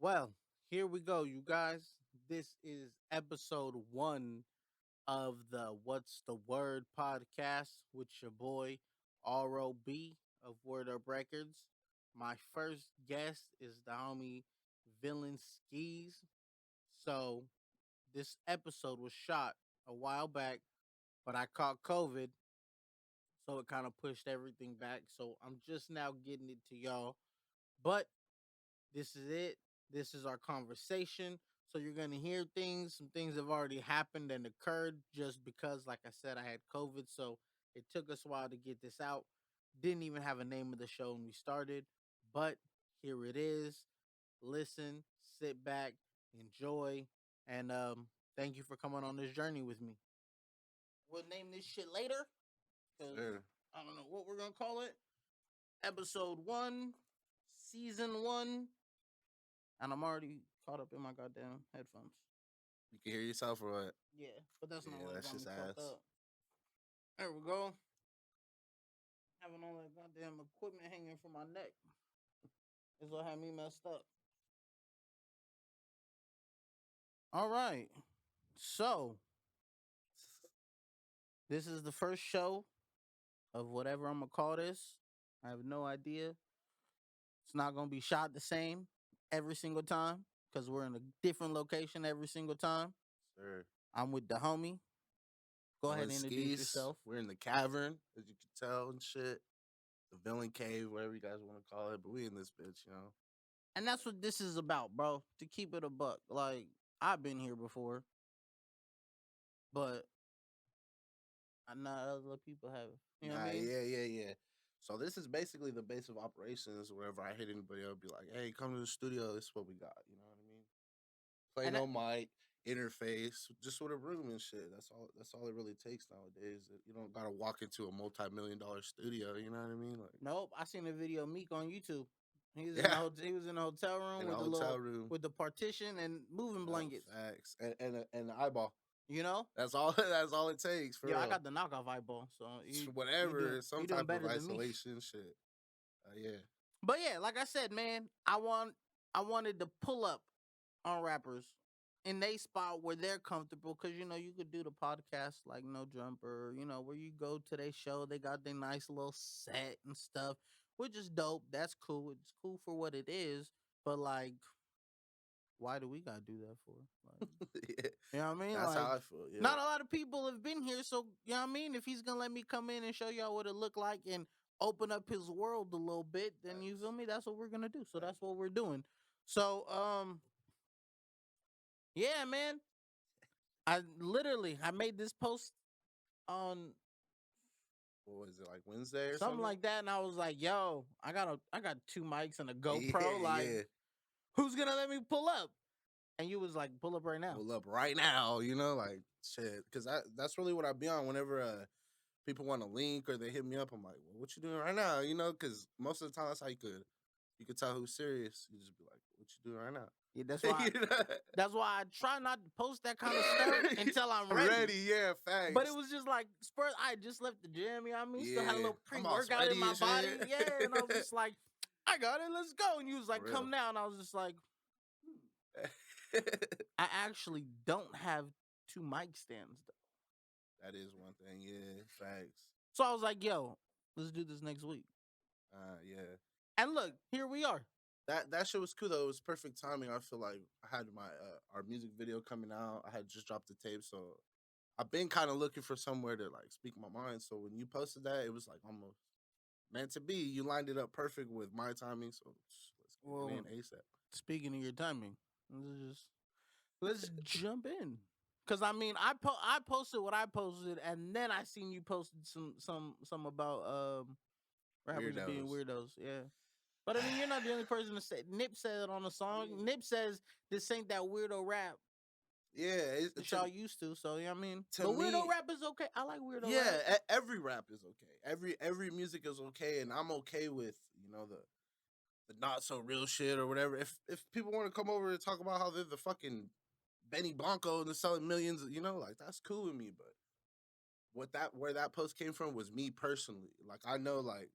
Well, here we go, you guys. This is episode one of the What's the Word podcast with your boy ROB of Word Up Records. My first guest is the homie Villain Skis. So this episode was shot a while back, but I caught COVID, so it kind of pushed everything back. So I'm just now getting it to y'all. But this is it. This is our conversation. So you're going to hear things. Some things have already happened and occurred just because, like I said, I had COVID. So it took us a while to get this out. Didn't even have a name of the show when we started. But here it is. Listen, sit back, enjoy. And thank you for coming on this journey with me. We'll name this shit later because Sure. I don't know what we're going to call it. Episode 1, Season 1. And I'm already caught up in my goddamn headphones. You can hear yourself or what? Yeah, but that's not Yeah, what that's got me just fucked ass. up. There we go. Having all that goddamn equipment hanging from my neck is what had me messed up. All right. So, this is the first show of whatever I'm going to call this. I have no idea. It's not going to be shot the same every single time because we're in a different location every single time. Sure. I'm with the homie. Go ahead and introduce Skis. yourself. We're in the cavern, as you can tell, and shit. The villain cave, whatever you guys want to call it. But we in this bitch, you know. And that's what this is about, bro. To keep it a buck. Like, I've been here before, but not other people have. You know what I mean? Yeah. So this is basically the base of operations. Wherever I hit anybody, I'll be like, "Hey, come to the studio. This is what we got." You know what I mean? Play And no mic, interface, just with a room and shit. That's all. That's all it really takes nowadays. You don't gotta walk into a multi-million-dollar studio. You know what I mean? Like, nope, I seen a video of Meek on YouTube. He was in yeah, he was in a hotel room in a with the hotel little room. with the partition and moving blankets. Facts and the eyeball. You know? That's all. That's all it takes for Yeah, I real. got the knockoff eyeball, so Whatever, some you doing type of better than me. isolation shit. Yeah. But yeah, like I said, man, I wanted to pull up on rappers in they spot where they're comfortable, because you know you could do the podcast like No Jumper, you know, where you go to their show, they got their nice little set and stuff, which is dope. That's cool. It's cool for what it is, but like, why do we gotta do that for? Like, Yeah. you know what I mean? That's Like, how I feel. Yeah. not a lot of people have been here, so you know what I mean. If he's gonna let me come in and show y'all what it look like and open up his world a little bit, then you feel me? That's what we're gonna do. So that's what we're doing. So yeah, man. I made this post on What was it, like Wednesday or something something? like that, and I was like, "Yo, I got 2 mics and a GoPro. Yeah, Like, yeah. who's gonna let me pull up?" And you was like, "Pull up right now." Pull up right now, you know, like shit. Because that's really what I be on whenever people want a link or they hit me up. I'm like, well, what you doing right now? You know, because most of the time that's how you could tell who's serious. You just be like, what you doing right now? Yeah, that's why. That's why I try not to post that kind of stuff until I'm ready. Yeah, facts. But it was just like Spurs. I just left the gym. You know what I mean? Still had a little I'm all pre-workout in sweaty my and body. shit. Yeah, and I was just like, "I got it. Let's go." And you was like, For "Come real. now." And I was just like, I actually don't have 2 mic stands though. That is one thing. Yeah, facts. So I was like, "Yo, let's do this next week." Yeah. And look, here we are. That shit was cool though. It was perfect timing. I feel like I had my our music video coming out. I had just dropped the tape, so I've been kind of looking for somewhere to like speak my mind. So when you posted that, it was like almost meant to be. You lined it up perfect with my timing. So let's get it in ASAP. Speaking of your timing, let's jump in. Cause I mean, I posted what I posted, and then I seen you posted some about rappers being weirdos. Yeah. But I mean, you're not the only person to say. Nip said it on a song. Nip says this ain't that weirdo rap Yeah, that y'all used to. So you know what I mean, to but me, weirdo rap is okay. I like weirdo yeah, rap. every rap is okay. Every music is okay, and I'm okay with the not so real shit or whatever. If people want to come over and talk about how they're the fucking Benny Blanco and they're selling millions, you know, like that's cool with me. But where that post came from was me personally. Like I know, like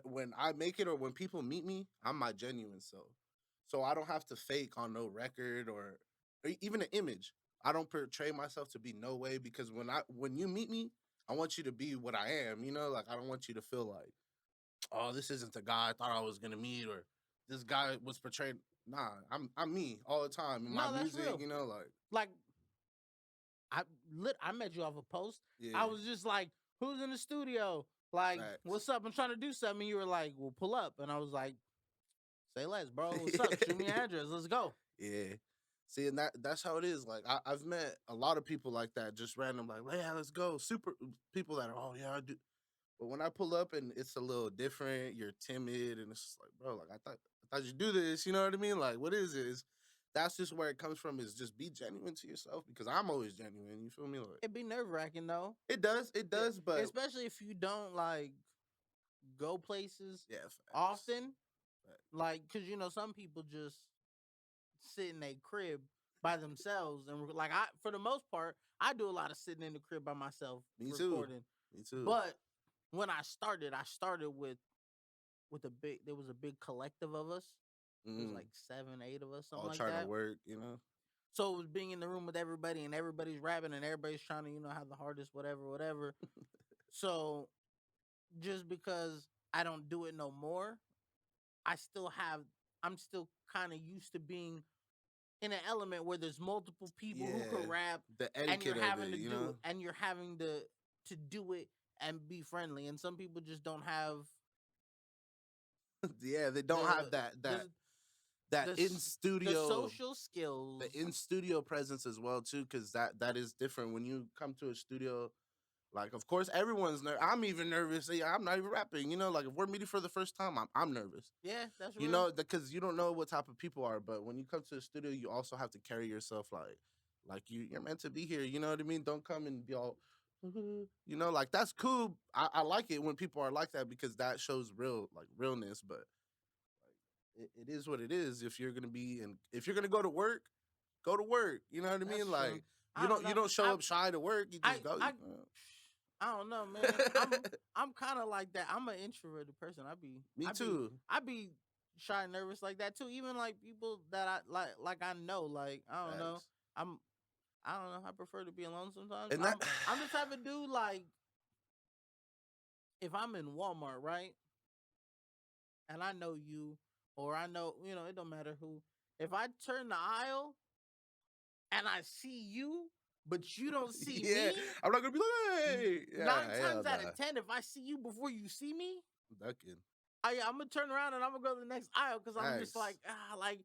when I make it or when people meet me, I'm my genuine self. so I don't have to fake on no record or even an image. I don't portray myself to be no way because when you meet me, I want you to be what I am. You know, like I don't want you to feel like, oh, this isn't the guy I thought I was gonna meet, or this guy was portrayed. Nah, I'm me all the time in my No, that's music. real. You know, like Like I met you off a post. yeah, I was just like, "Who's in the studio? Like, facts. what's up? I'm trying to do something." And you were like, "Well, pull up." And I was like, "Say less, bro. What's up? Shoot me your address. Let's go." Yeah. See, and that's how it is. Like I've met a lot of people like that, just random, like, yeah, let's go. Super people that are, oh yeah, I do. But when I pull up and it's a little different, you're timid, and it's just like, bro, like I thought you do this. You know what I mean? Like, what is this? That's just where it comes from. Is just be genuine to yourself because I'm always genuine. You feel me? Like It'd be nerve wracking though. it does, but Especially if you don't like go places yeah, facts. often. Facts. Like, cause some people just sit in a crib by themselves, and like for the most part, I do a lot of sitting in the crib by myself Me too. recording. Me too. But when I started with a big. There was a big collective of us. It was Mm. like 7, 8 of us, something All like trying to that. work, you know. So it was being in the room with everybody, and everybody's rapping, and everybody's trying to have the hardest, whatever, whatever. So just because I don't do it no more, I still have. I'm still kind of used to being in an element where there's multiple people who Yeah, can rap, the and you're etiquette of having it, to you do know. it, and you're having to do it and be friendly. And some people just don't have Yeah, they don't the have that the that that the in the studio social skills. the in studio presence as well too, because that is different when you come to a studio. Like, of course, everyone's nervous. I'm even nervous. Yeah, I'm not even rapping. You know, like if we're meeting for the first time, I'm nervous. Yeah, that's You real. know, because you don't know what type of people are. But when you come to the studio, you also have to carry yourself like you're meant to be here. You know what I mean? Don't come and be all, you know, like that's cool. I like it when people are like that because that shows realness. But it is what it is. If you're gonna be and if you're gonna go to work, go to work. You know what I That's mean? true. Like I don't you know. don't show up shy to work. You I just go. I I don't know, man. I'm kind of like that. I'm an introverted person. Me I be too. I be shy and nervous like that too. Even like people that I like I know. Like I don't know. Facts. I'm I don't know. I prefer to be alone sometimes. And that I'm the type of dude like if I'm in Walmart, right, and I know you, or I know it don't matter who. If I turn the aisle and I see you, but you don't see yeah, me, I'm not gonna be like, hey, yeah, nine hell times out nah. of 10, if I see you before you see me, Ducking. I'm gonna turn around and I'm gonna go to the next aisle because I'm just Facts. like like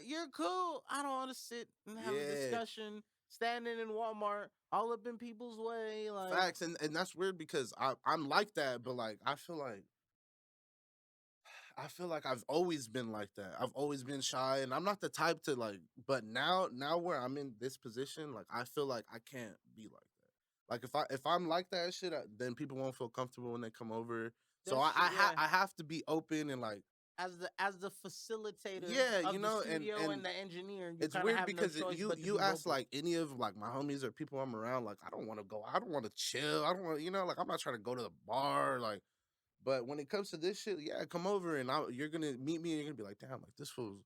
you're cool. I don't want to sit and have a Yeah, discussion standing in Walmart all up in people's way. Like facts. And that's weird because I'm like that, but like I feel like I've always been like that. I've always been shy, and I'm not the type to like. But now where I'm in this position, like I feel like I can't be like that. Like if I'm like that shit, then people won't feel comfortable when they come over. So that's true. Yeah, I have to be open and like as the facilitator yeah, you of the know, studio and and the engineer, you it's kind of weird have no because choice but to you be ask vocal. like any of like my homies or people I'm around, like I don't want to go, I don't want to chill, I don't want, you know, like I'm not trying to go to the bar, like. But when it comes to this shit, yeah, come over and you're gonna meet me and you're gonna be like, damn, like this fool's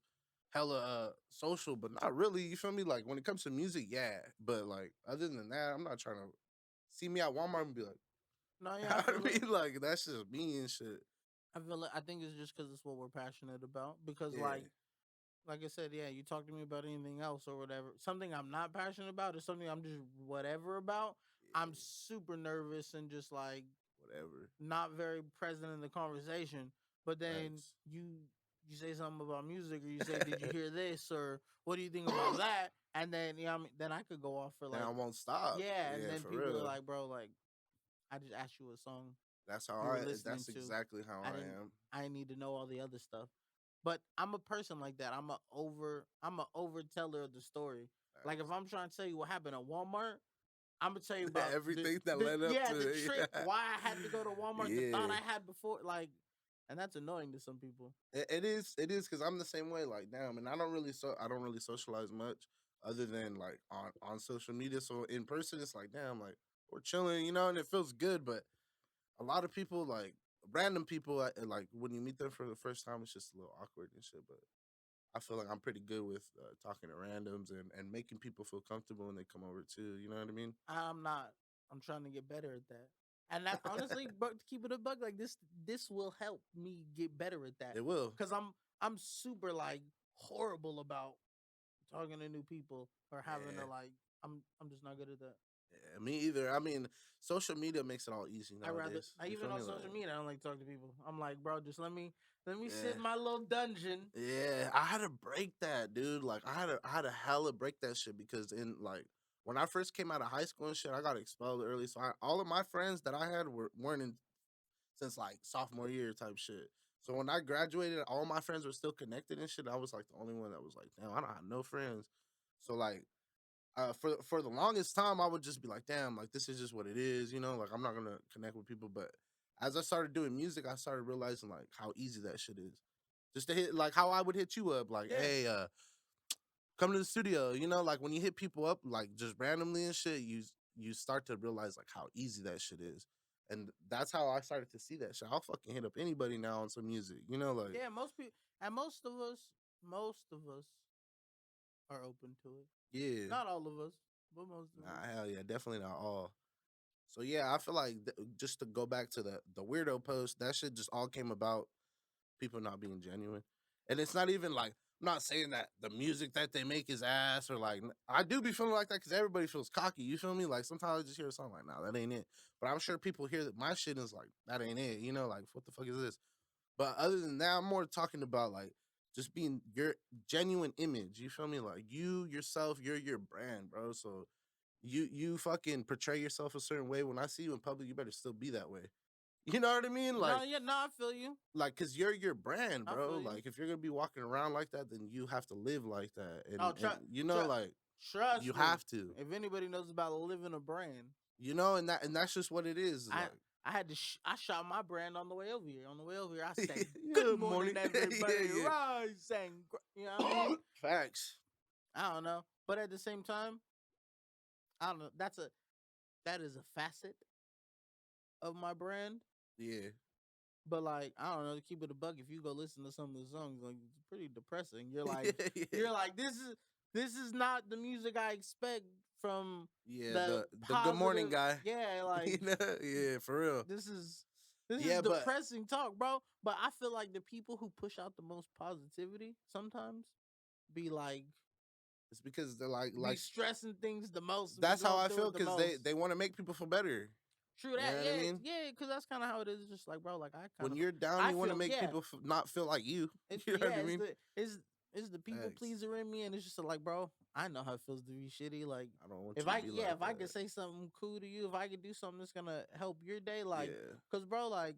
hella social, but not really. You feel me? Like when it comes to music, yeah, but like other than that, I'm not trying to see me at Walmart and be like, No, yeah, I I feel it. mean, like that's just me and shit. I feel it. I think it's just because it's what we're passionate about. Because Yeah, like I said, yeah, you talk to me about anything else or whatever. Something I'm not passionate about is something I'm just whatever about. I'm yeah, super nervous and just like whatever. not very present in the conversation. But then Thanks. you say something about music, or you say, "Did you hear this?" or "What do you think about that?" And then then I could go off for Then I like won't stop. yeah, and Yeah, then for people are real. like, "Bro, like I just asked you a song That's how you were I. listening That's to. exactly how I I didn't am. I need to know all the other stuff." But I'm a person like that. I'm a over teller of the story. Like if I'm trying to tell you what happened at Walmart, I'm gonna tell you about Everything that led up the to trip, yeah. why I had to go to Walmart, the thought Yeah. I had before, like, and that's annoying to some people. It is because I'm the same way. Like, damn, and I don't really socialize much other than like on social media. So in person, it's like, damn, like we're chilling, you know, and it feels good. But a lot of people, like random people, like when you meet them for the first time, it's just a little awkward and shit. But I feel like I'm pretty good with talking to randoms and making people feel comfortable when they come over too. You know what I mean? I'm not. I'm trying to get better at that. And that honestly, but to keep it a bug, like this will help me get better at that. It will. Cause I'm super like horrible about talking to new people or having Yeah. to like I'm just not good at that. Yeah, me either. I mean, social media makes it all easy I rather nowadays. I You even feel on me? social media I don't like to talk to people. I'm like, bro, just let me sit Yeah. in my little dungeon. Yeah, I had to break that, dude. Like I had to hella break that shit because in like when I first came out of high school and shit, I got expelled early. So all of my friends that I had weren't in since like sophomore year type shit. So when I graduated, all my friends were still connected and shit. I was like the only one that was like, damn, I don't have no friends. So like for the longest time, I would just be like, damn, like this is just what it is, you know. Like I'm not gonna connect with people. But as I started doing music, I started realizing like how easy that shit is. Just to hit like how I would hit you up, like, Yeah. hey, come to the studio. You know, like when you hit people up like just randomly and shit, you start to realize like how easy that shit is. And that's how I started to see that shit. I'll fucking hit up anybody now on some music. You know, like Yeah, most people and most of us are open to it. yeah. Not all of us, but most of us. Nah, hell yeah, definitely not all. So yeah, I feel like just to go back to the weirdo post, that shit just all came about people not being genuine, and it's not even like I'm not saying that the music that they make is ass or like I do be feeling like that because everybody feels cocky. You feel me? Like sometimes I just hear a song like, nah, that ain't it. But I'm sure people hear that my shit is like that ain't it. You know, like what the fuck is this? But other than that, I'm more talking about like just being your genuine image. You feel me? Like you yourself, you're your brand, bro. So you fucking portray yourself a certain way. When I see you in public, you better still be that way. You know what I mean? No, yeah, no, I feel you. Cause you're your brand, I bro. feel you. Like if you're gonna be walking around like that, then you have to live like that. Oh, And you know, like you trust me. have to. If anybody knows about living a brand, You know, and that's just what it is. I Like I had to I shot my brand on the way over here. On the way over here, I sang "Good good morning, morning. everybody." Yeah, Rise, sang. You know what I yeah. mean? Facts. I don't know, but at the same time, I don't know. That is a facet of my brand. Yeah. But like, I don't know. To keep it a buck, if you go listen to some of the songs, like it's pretty depressing. You're like, Yeah. you're like, this is not the music I expect from Yeah, the the good morning positive. guy. Yeah, You like know? Yeah, for real. this is this is Yeah, but depressing talk, bro. But I feel like the people who push out the most positivity sometimes be like it's because they're be stressing things the most and be that's how going I through feel it the because most. they want to make people feel better. True You know that, what I yeah, mean? yeah, because that's kind of how it is. Just like, bro, like When you're down, I you want to feel, make yeah, people not feel like you. it's You know what yeah, I mean? it's the people Thanks. pleaser in me, and it's just like, bro, I know how it feels to be shitty. Like, I don't want if you to I be yeah, like if I could that. say something cool to you, if I could do something that's gonna help your day, like, Yeah. cause bro, like,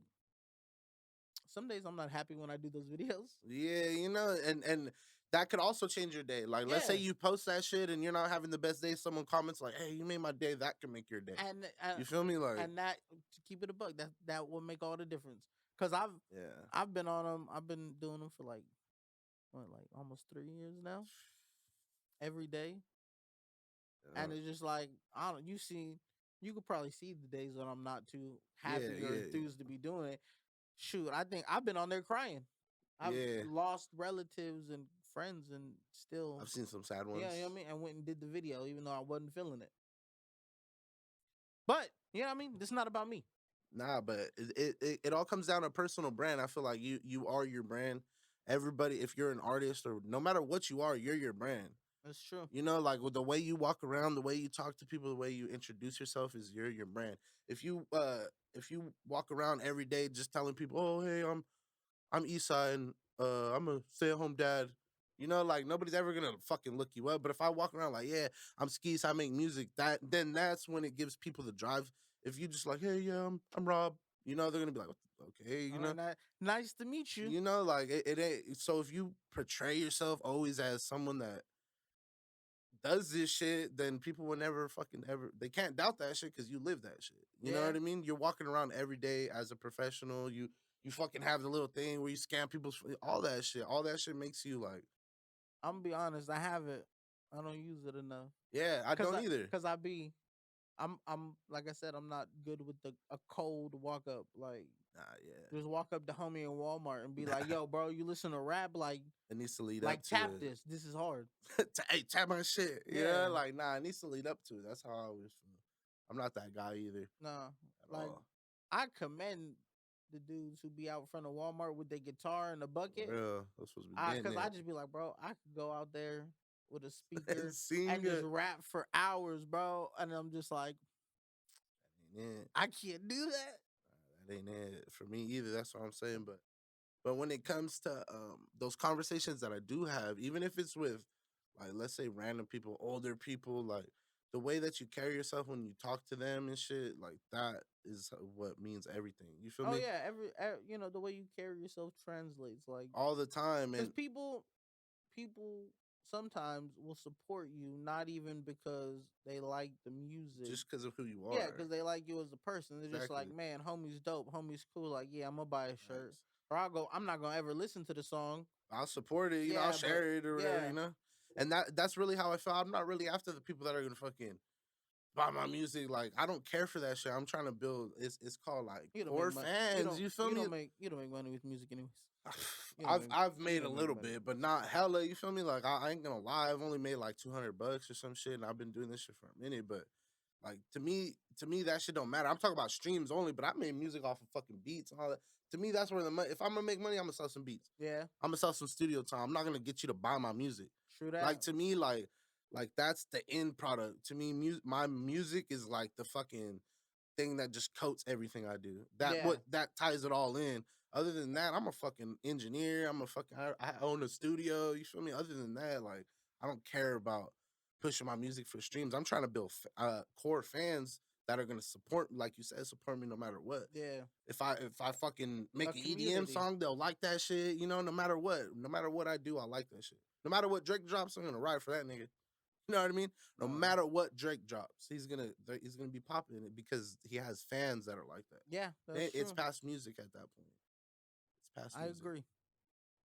some days I'm not happy when I do those videos. Yeah, you know, and that could also change your day. Like, let's say Yeah, you post that shit and you're not having the best day. Someone comments like, "Hey, you made my day." That can make your day. and uh, You feel me? Like, and that to keep it a buck, that will make all the difference. Cause I've yeah, I've been on them. I've been doing them for like what, like almost 3 years now, every day. yeah, And it's just like I don't. You could probably see the days when I'm not too yeah, happy or yeah, enthused to be doing it. Shoot, I think I've been on there crying. I've yeah. lost relatives and friends, and still, I've seen some sad yeah, ones. you know what I mean. And went and did the video, even though I wasn't feeling it. But you know what I mean. This is not about me. Nah, but it all comes down to personal brand. I feel like you are your brand. Everybody, if you're an artist or no matter what you are, you're your brand. That's true. You know, like with the way you walk around, the way you talk to people, the way you introduce yourself is you're your brand. If you walk around every day just telling people, "Oh, hey, I'm Eastside and I'm a stay-at-home dad," you know, like nobody's ever gonna fucking look you up. But if I walk around like, "Yeah, I'm Skees, I make music," then that's when it gives people the drive. If you just like, "Hey, yeah, I'm Rob," you know, they're gonna be like, "Okay," All right, nice to meet you. you know, like it ain't. So if you portray yourself always as someone that does this shit, then people will never fucking ever. They can't doubt that shit because you live that shit. You know Yeah, what I mean? You're walking around every day as a professional. You fucking have the little thing where you scam people's all that shit. All that shit makes you like, I'm gonna be honest. I have it. I don't use it enough. yeah, I don't either. Cause I be I'm like I said, I'm not good with a cold walk up. Like Yeah. Just walk up to homie in Walmart and be like, "Yo, bro, you listen to rap? It needs to lead up Like to tap it. this. This is hard." Hey, tap my shit. Yeah. Like, nah, it needs to lead up to it. That's how I always feel. I'm not that guy either Nah, at like all. I commend the dudes who be out front of Walmart with their guitar and a For bucket. real. I'm supposed to be getting Cause I it. just be like, bro, I could go out there with a And speaker sing and just it. rap for hours, bro. And I'm just like, That ain't it. I can't do that. That ain't it for me either. That's what I'm saying. But when it comes to those conversations that I do have, even if it's with like let's say random people, older people, like the way that you carry yourself when you talk to them and shit, like that is what means everything. You feel Oh me? yeah, you know the way you carry yourself translates, like All the time, because and people sometimes will support you not even because they like the music. just because of who you Yeah, are. because they like you as a person. They're just like, Exactly. man, homie's dope, homie's cool. Like, yeah, I'm gonna buy a shirt, Facts. or I'm not gonna ever listen to the song. I'll support it, I'll Yeah, but share it or whatever, yeah, And that's really how I feel. I'm not really after the people that are gonna fucking buy my music. Like I don't care for that shit. I'm trying to build. It's called like you don't make core money. fans. You feel me? You don't make money with music anyways. I've You made a don't make little money. bit, but not hella. You feel me? Like I ain't gonna lie. I've only made like $200 or some shit, and I've been doing this shit for a minute. But like to me, that shit don't matter. I'm talking about streams only. But I made music off of fucking beats and all that. To me, that's where the money. If I'm gonna make money, I'm gonna sell some beats. Yeah, I'm gonna sell some studio time. I'm not gonna get you to buy my music. true that. Like to me, like that's the end product. To me, my music is like the fucking thing that just coats everything I do. Yeah, That ties it all in. Other than that, I'm a fucking engineer. I own a studio. You feel me? Other than that, like I don't care about pushing my music for streams. I'm trying to build core fans that are gonna support, like you said, support me no matter what. yeah, If I fucking make a an EDM community. song, they'll like that shit. No matter what. No matter what I do, I like that shit. No matter what Drake drops, I'm gonna ride for that nigga. You know what I mean? No No, matter what Drake drops, he's gonna be popping it because he has fans that are like that. yeah, that's It's true. past music at that point. It's past I music. agree.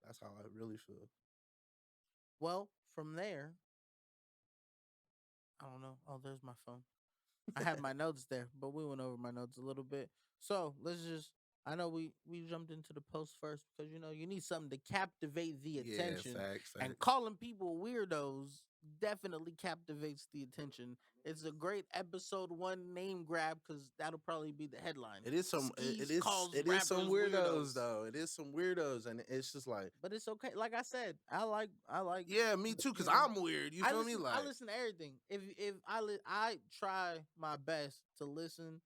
That's how I really feel. Well, from there, I don't know. Oh, there's my phone. I had my notes there, but we went over my notes a little bit. So let's just. I know we jumped into the post first because you need something to captivate the Yeah, attention, facts, and facts. calling people weirdos definitely captivates the attention. It's a great episode one name grab because that'll probably be the headline. It is some Skis calls it is some rappers weirdos weirdos, though. It is some weirdos, and it's just like but it's okay. Like I said, I like yeah, me too. Cause you know. I'm weird. You feel me? I Like listen to everything. If I try my best to listen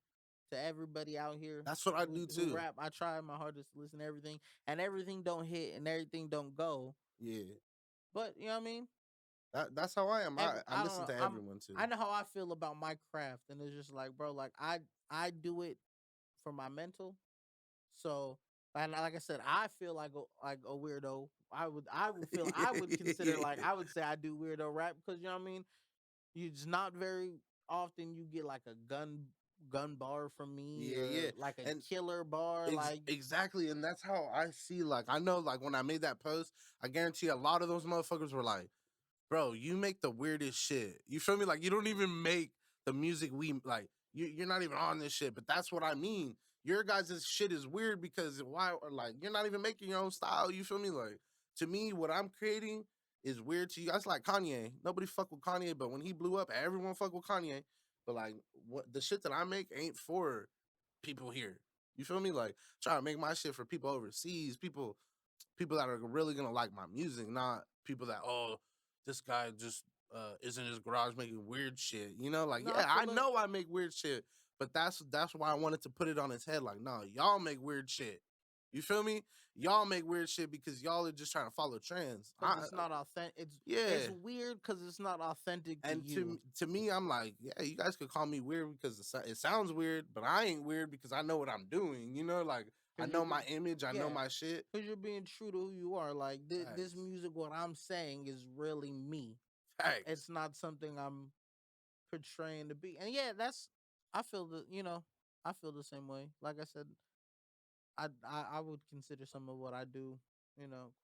to everybody out here that's what I do who too. rap. I try my hardest to listen to everything, and everything don't hit and everything don't go. Yeah, But you know what I mean. that's how I am. I I don't listen know. to everyone too. I know how I feel about my craft, and it's just like, bro, like I do it for my mental. So, and like I said, I feel like a weirdo. I would consider like I would say I do weirdo rap because you know what I mean. It's not very often you get like a gun bar from me Yeah, yeah, or like a and killer bar. Like exactly, and that's how I see. Like, I know, like when I made that post, I guarantee a lot of those motherfuckers were like, "Bro, you make the weirdest shit." You feel me? Like, you don't even make the music we like. You're not even on this shit, but that's what I mean. Your guys' shit is weird because why? Or like, you're not even making your own style. You feel me? Like, to me, what I'm creating is weird to you. That's like Kanye. Nobody fuck with Kanye, but when he blew up, everyone fuck with Kanye. But like, what the shit that I make ain't for people here. You feel me? Like try to make my shit for people overseas, people that are really gonna like my music, not people that this guy just is in his garage making weird shit. Like no, I yeah, I feel it. know I make weird shit, but that's why I wanted to put it on his head. Like, no, y'all make weird shit. You feel me? Y'all make weird shit because y'all are just trying to follow trends. Because it's not authentic. It's Yeah, weird because it's not authentic to and you. to me, I'm like, yeah, you guys could call me weird because it sounds weird, but I ain't weird because I know what I'm doing. Like I Because know my image, I know yeah, my shit. because you're being true to who you are. Like this Facts, music, what I'm saying is really me. facts. It's not something I'm portraying to be. And yeah, I feel I feel the same way. Like I said, I would consider some of what I do,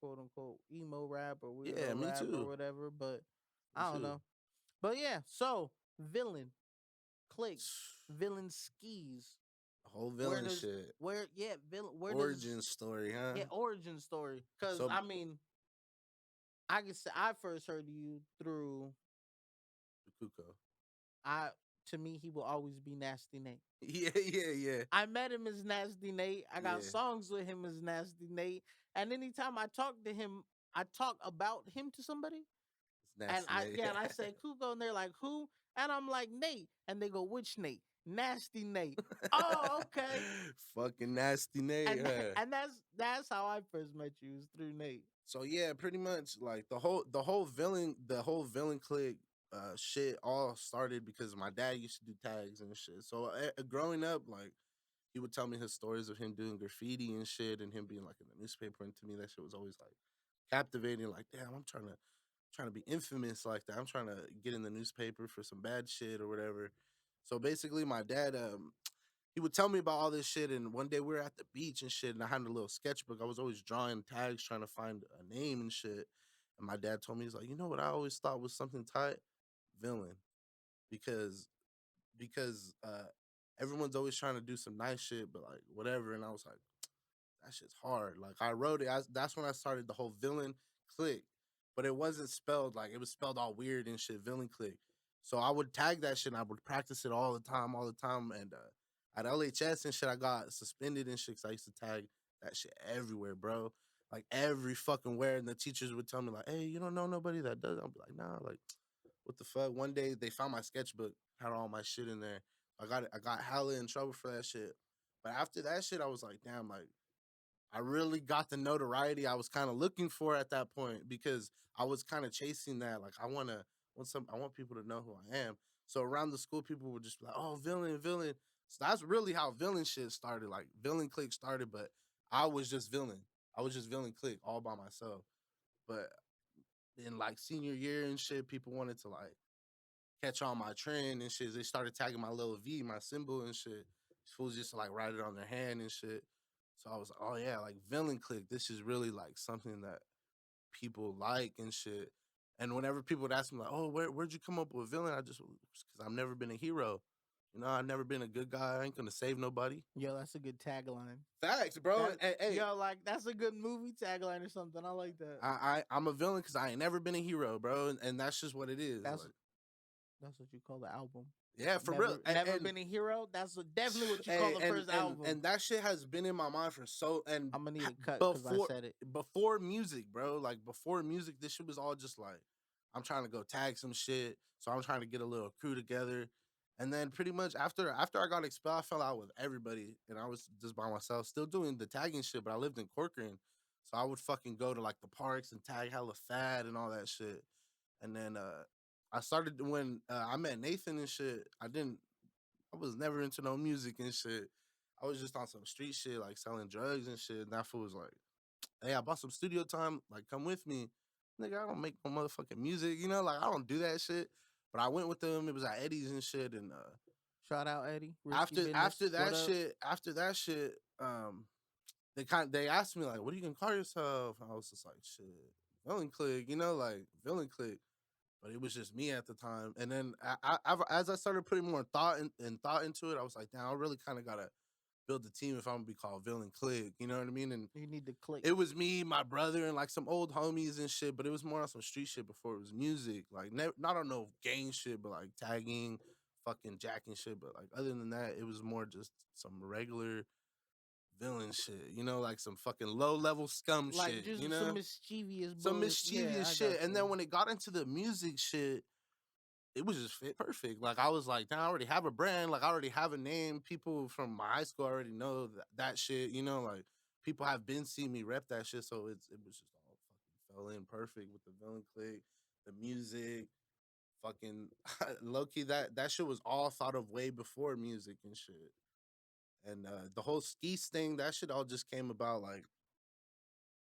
quote unquote emo rap or Yeah, weirdo me rap or too. whatever. But Me I don't too. know. But yeah, so villain click villain skis. Whole Where villain does shit. where yeah villain where does Origin story, huh? yeah origin story? Because So I mean, I can say I first heard of you through Kuko. I. To me, he will always be Nasty Nate. Yeah, yeah, yeah. I met him as Nasty Nate. I got Yeah. songs with him as Nasty Nate. And anytime I talk to him, I talk about him to somebody. It's And nasty I Nate. yeah, and I say Kuko, and they're like, who? And I'm like, Nate. And they go, which Nate? Nasty Nate. Oh, okay. Fucking nasty Nate, And huh? and that's how I first met you, was through Nate. So yeah, pretty much like the whole villain clique shit all started because my dad used to do tags and shit. So growing up, like he would tell me his stories of him doing graffiti and shit and him being like in the newspaper, and to me that shit was always like captivating. Like, damn, I'm trying to be infamous like that. I'm trying to get in the newspaper for some bad shit or whatever. So basically my dad he would tell me about all this shit. And one day we were at the beach and shit, and I had a little sketchbook. I was always drawing tags, trying to find a name and shit. And my dad told me, he's like, you know what I always thought was something tight? Villain. Because everyone's always trying to do some nice shit, but like whatever. And I was like, that shit's hard. Like I wrote it. That's when I started the whole villain click, but it wasn't spelled like it was spelled all weird and shit. Villain click. So I would tag that shit and I would practice it all the time, all the time. And at LHS and shit, I got suspended and shit because I used to tag that shit everywhere, bro. Like every fucking where. And the teachers would tell me like, "Hey, you don't know nobody that does." I'll be like, "Nah, like what the fuck?" One day they found my sketchbook, had all my shit in there. I got hella in trouble for that shit. But after that shit, I was like, damn, like I really got the notoriety I was kind of looking for at that point because I was kind of chasing that. Like I want people to know who I am. So around the school, people would just be like, "Oh, villain, villain." So that's really how villain shit started. Like villain click started, but I was just villain. I was just villain click all by myself. But in like senior year and shit, people wanted to like catch on my trend and shit. They started tagging my little V, my symbol and shit. Fools just to, like write it on their hand and shit. So I was like, oh yeah, like villain click. This is really like something that people like and shit. And whenever people would ask me like, oh, where'd you come up with villain? I just because I've never been a hero. You know, I've never been a good guy. I ain't gonna save nobody. Yo, that's a good tagline. Facts, bro. That Hey, yo, like that's a good movie tagline or something. I like that. I'm a villain because I ain't never been a hero, bro. And that's just what it is. That's Like, that's what you call the album. yeah, for real. Never been a hero. That's definitely what you call the first album. And that shit has been in my mind for so and I'm gonna need a cut because I before said it. before music, bro. Like before music, this shit was all just like I'm trying to go tag some shit, so I'm trying to get a little crew together. And then pretty much after I got expelled, I fell out with everybody, and I was just by myself, still doing the tagging shit. But I lived in Corcoran, so I would fucking go to like the parks and tag hella fat and all that shit. And then I started when I met Nathan and shit. I was never into no music and shit. I was just on some street shit, like selling drugs and shit. And that fool was like, "Hey, I bought some studio time. Like, come with me, nigga. I don't make no motherfucking music, you know. Like, I don't do that shit." But I went with them. It was at Eddie's and shit. And Shout out Eddie. Risky after business. after that shit, they asked me like, "What are you gonna call yourself?" And I was just like, "Shit, Villain Click," you know, like Villain Click. But it was just me at the time. And then as I started putting more thought into it, I was like, damn, I really kind of gotta build a team if I'm gonna be called Villain Click. You know what I mean? And You need to click. it was me, my brother, and like some old homies and shit. But it was more on some street shit before it was music. Like not on no gang shit, but like tagging, fucking jacking shit. But like other than that, it was more just some regular villain shit. You know, like some fucking low level scum Like shit. just You some know, mischievous, some yeah, mischievous I shit. got And you. then when it got into the music shit, it was just fit perfect. Like I was like, damn, I already have a brand. Like I already have a name. People from my high school already know that shit. You know, like people have been seeing me rep that shit. So it was just all fucking fell in perfect with the Villain Click, the music, fucking low key. That shit was all thought of way before music and shit. And the whole skis thing, that shit all just came about like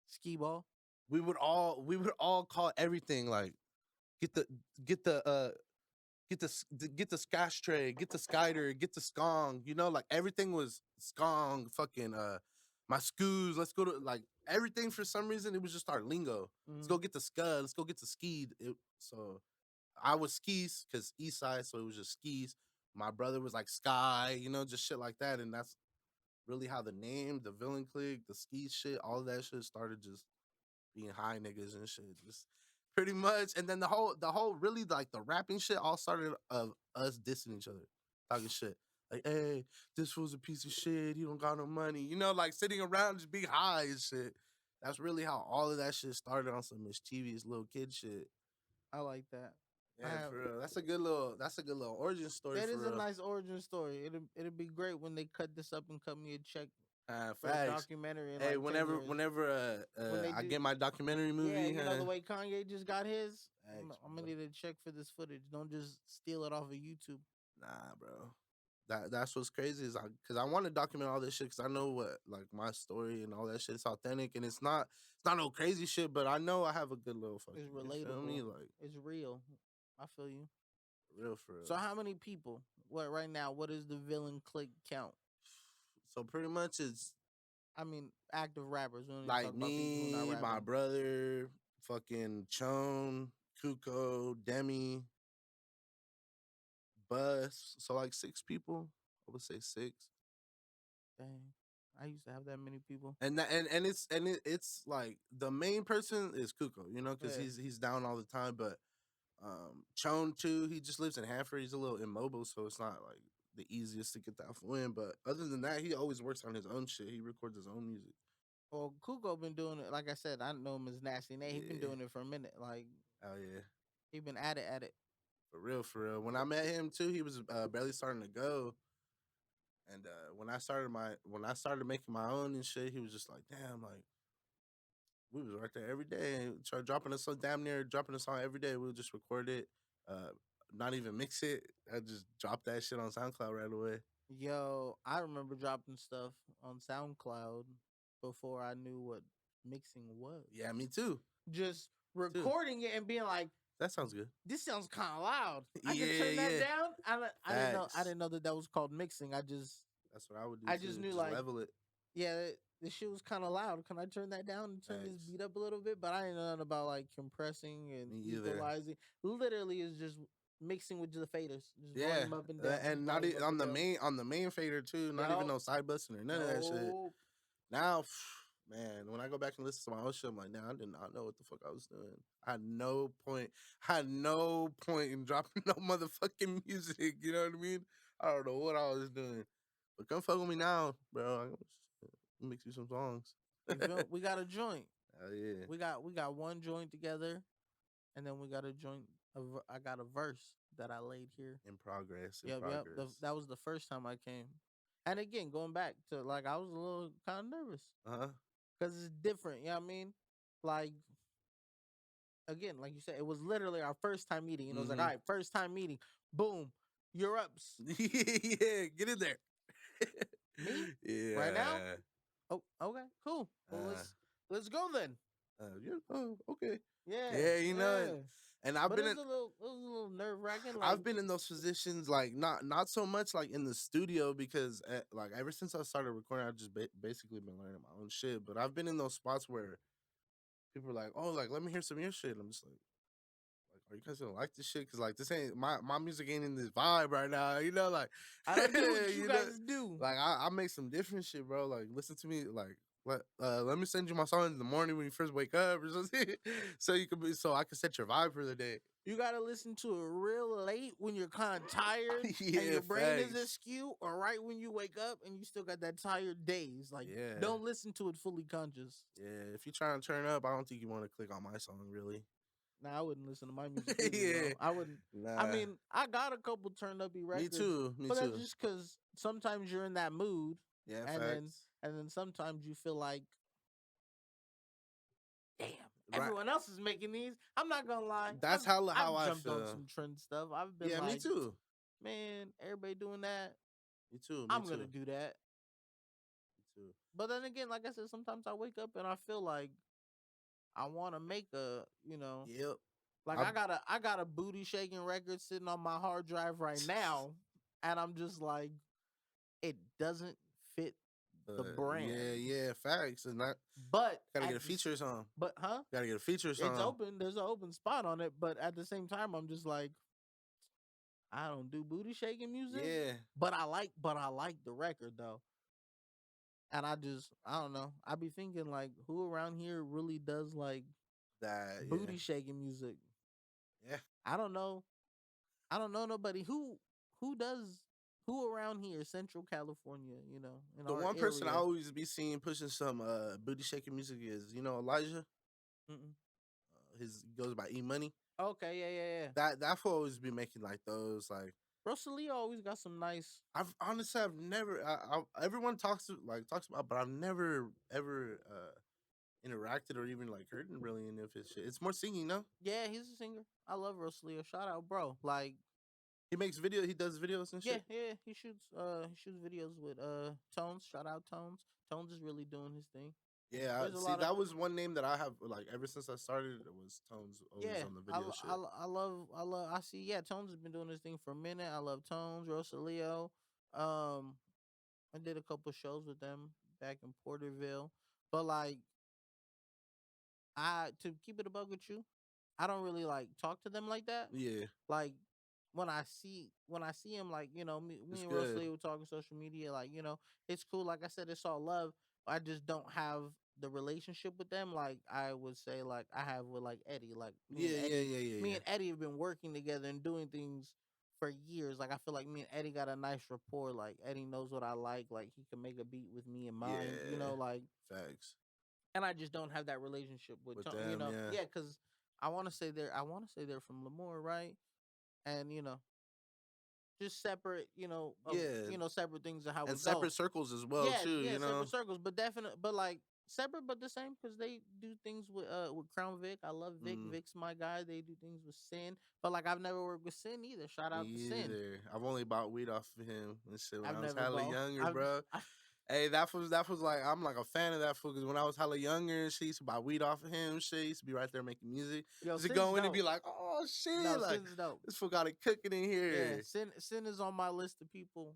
Ski ball. we would all call everything like get the get the get the scash tray, get the skider, get the skong. You know, like everything was skong, fucking my scoos. Let's go to like everything for some reason. It was just our lingo. Let's go get the scud. Let's go get the skied. So I was skis because east side, so it was just skis. My brother was like sky, you know, just shit like that, and that's really how the name, the villain clique, the ski shit, all that shit started just being high niggas and shit. Just pretty much. And then the whole really like the rapping shit all started of us dissing each other, talking shit. Like, hey, this fool's a piece of shit. He don't got no money. You know, like sitting around just being high and shit. That's really how all of that shit started on some mischievous little kid shit. I like that. I Yeah, have. for real. That's a good little origin story That for is a real. nice origin story. It'd be great when they cut this up and cut me a check for a Facts. documentary in Hey, like 10 whenever years. whenever When they I do, get my documentary yeah, movie, you know the way Kanye just got his. thanks, I'm bro. gonna need a check for this footage. Don't just steal it off of YouTube. Nah, bro. That's what's crazy is because I want to document all this shit because I know what like my story and all that shit is authentic and it's not no crazy shit, but I know I have a good little fucking, It's you feel me, relatable. like It's real. I feel you. real for So real. how many people? What right now? What is the villain clique count? So pretty much it's I mean, active rappers. We don't even like talk about people who not me, my rapping. brother, fucking Chone, Kuko, Demi, Bus. So like 6 people. I would say 6. Dang, I used to have that many people. And it's like the main person is Kuko, you know, because Yeah. he's down all the time. But Chone too, he just lives in Hanford. He's a little immobile, so it's not like the easiest to get that win. But other than that, he always works on his own shit. He records his own music. Well, Kuko been doing it. Like I said, I know him as Nasty Nate. He been Yeah, doing it for a minute. Like oh yeah, he been at it, at it. for real, for real. When I met him too, he was barely starting to go. And when I started making my own and shit, he was just like, damn, like we was right there every day, try dropping us so damn near dropping a song every day. We would just record it, uh, not even mix it. I just drop that shit on SoundCloud right away. Yo, I remember dropping stuff on SoundCloud before I knew what mixing was. Yeah, me too. Just Too. recording it and being like, That sounds good. this sounds kind of loud. I could Yeah, turn that yeah. down. I didn't know. I Facts. didn't know that was called mixing. That's what I would do I too. just knew Just like, level it. yeah, this shit was kind of loud. Can I turn that down and turn this Facts. beat up a little bit? But I didn't know nothing about like compressing and Me either. equalizing. Literally, is just mixing with the faders, just Yeah, volume up and down, and not volume up on and the down. main fader too. Not even Yup. no side busting or none of that shit. No. Now, man, when I go back and listen to my own shit, I'm like, nah, I did not know what the fuck I was doing. I had no point in dropping no motherfucking music. You know what I mean? I don't know what I was doing. But come fuck with me now, bro. I'll mix you some songs. You feel? We got a joint. Hell yeah. We got one joint together, and then we got a joint. I got a verse that I laid here. In progress. In Yep, yep. progress. That was the first time I came. And again, going back to like, I was a little kind of nervous Uh-huh. because it's different. You know what I mean? Like, again, like you said, it was literally our first time meeting. You know, it was like, all right, first time meeting. Boom, you're ups. Yeah, get in there. Me? Yeah. Right now? Oh, okay, cool. Well, let's go then. Yeah. Oh, okay. Yeah. Yeah, you know, and I've But been it in, was a little nerve wracking. Like, I've been in those positions like not so much like in the studio because like ever since I started recording, I've just basically been learning my own shit. But I've been in those spots where people are like, "Oh, like let me hear some of your shit." And I'm just like, are you guys gonna like this shit? Because like this ain't my music ain't in this vibe right now. You know, like I don't do what you you guys know, do. like I make some different shit, bro. Like listen to me, like let me send you my songs in the morning when you first wake up or something, so I can set your vibe for the day. You gotta listen to it real late when you're kind of tired Yeah, and your brain is facts. askew, or right when you wake up and you still got that tired days. Like, Yeah. don't listen to it fully conscious. Yeah, if you're trying to turn up, I don't think you want to click on my song, really. Nah, I wouldn't listen to my music either, Yeah, bro. I wouldn't. nah. I mean, I got a couple turned up Me records, too. Me but that's too. just because sometimes you're in that mood, Yeah, and facts. then sometimes you feel like, damn, Right. everyone else is making these. I'm not gonna lie. That's I've how I jumped on feel. some trend stuff. I've been Yeah, me like, too. man, everybody doing that. Me too. Me I'm too. gonna do that. Me too. But then again, like I said, sometimes I wake up and I feel like I want to make a, Yep. like I got a booty shaking record sitting on my hard drive right now, and I'm just like, it doesn't fit the brand. Yeah. Facts. And that But gotta at get a the feature song. But Gotta get a feature song. it's open. There's an open spot on it. But at the same time, I'm just like, I don't do booty shaking music. Yeah. But I like the record though. And I don't know. I be thinking like, who around here really does like That yeah, booty shaking music? yeah. I don't know. I don't know nobody who does who around here, Central California, in The our one person I area. always be seeing pushing some booty shaking music is Elijah. Mm-mm. His goes by E Money. Okay, yeah, yeah, yeah. That fool always be making like those like Rosalia always got some nice. I've never everyone talks about, but I've never ever interacted or even like heard really any of his shit. It's more singing, no? Yeah, he's a singer. I love Rosalia. Shout out, bro. Like, He makes video. He does videos and yeah, shit. yeah. He shoots videos with Tones. Shout out Tones. Tones is really doing his thing. Yeah, There's a see, lot of that was one name that I have like ever since I started. It was Tones always yeah. on the I, video lo- I, shit. lo- I love I see. Yeah, Tones has been doing his thing for a minute. I love Tones, Rosalio. Um, I did a couple shows with them back in Porterville, but like I to keep it a bug with you, I don't really like talk to them like that. Yeah, Like when I see him, like me it's and good. Rosalie were talking social media, like it's cool. Like I said, it's all love. I just don't have the relationship with them like I would say like I have with like Eddie. Like Yeah, yeah, yeah, yeah, me yeah. and Eddie have been working together and doing things for years. Like I feel like me and Eddie got a nice rapport. Like Eddie knows what I like. Like he can make a beat with me in mind. Yeah, Like facts and I just don't have that relationship with with them. Yeah, yeah, because I want to say they're from Lemoore, right? And just separate, yeah, separate things of how and it go. separate circles as well Yeah, too. yeah, separate circles, but definite, but like separate but the same because they do things with Crown Vic. I love Vic. Mm, Vic's my guy. They do things with Sin, but like I've never worked with Sin either. Shout me out to Sin. either. I've only bought weed off of him and shit when I've I was never hella bought. younger, I've, bro. I, Hey, that was like I'm like a fan of that fool because when I was hella younger and shit, used to buy weed off of him. Shit, used to be right there making music. yo, Used to Sin's go in and be dope. like, oh shit, No, like Sin's dope. this fool got it cooking in Yeah, here. Sin is on my list of people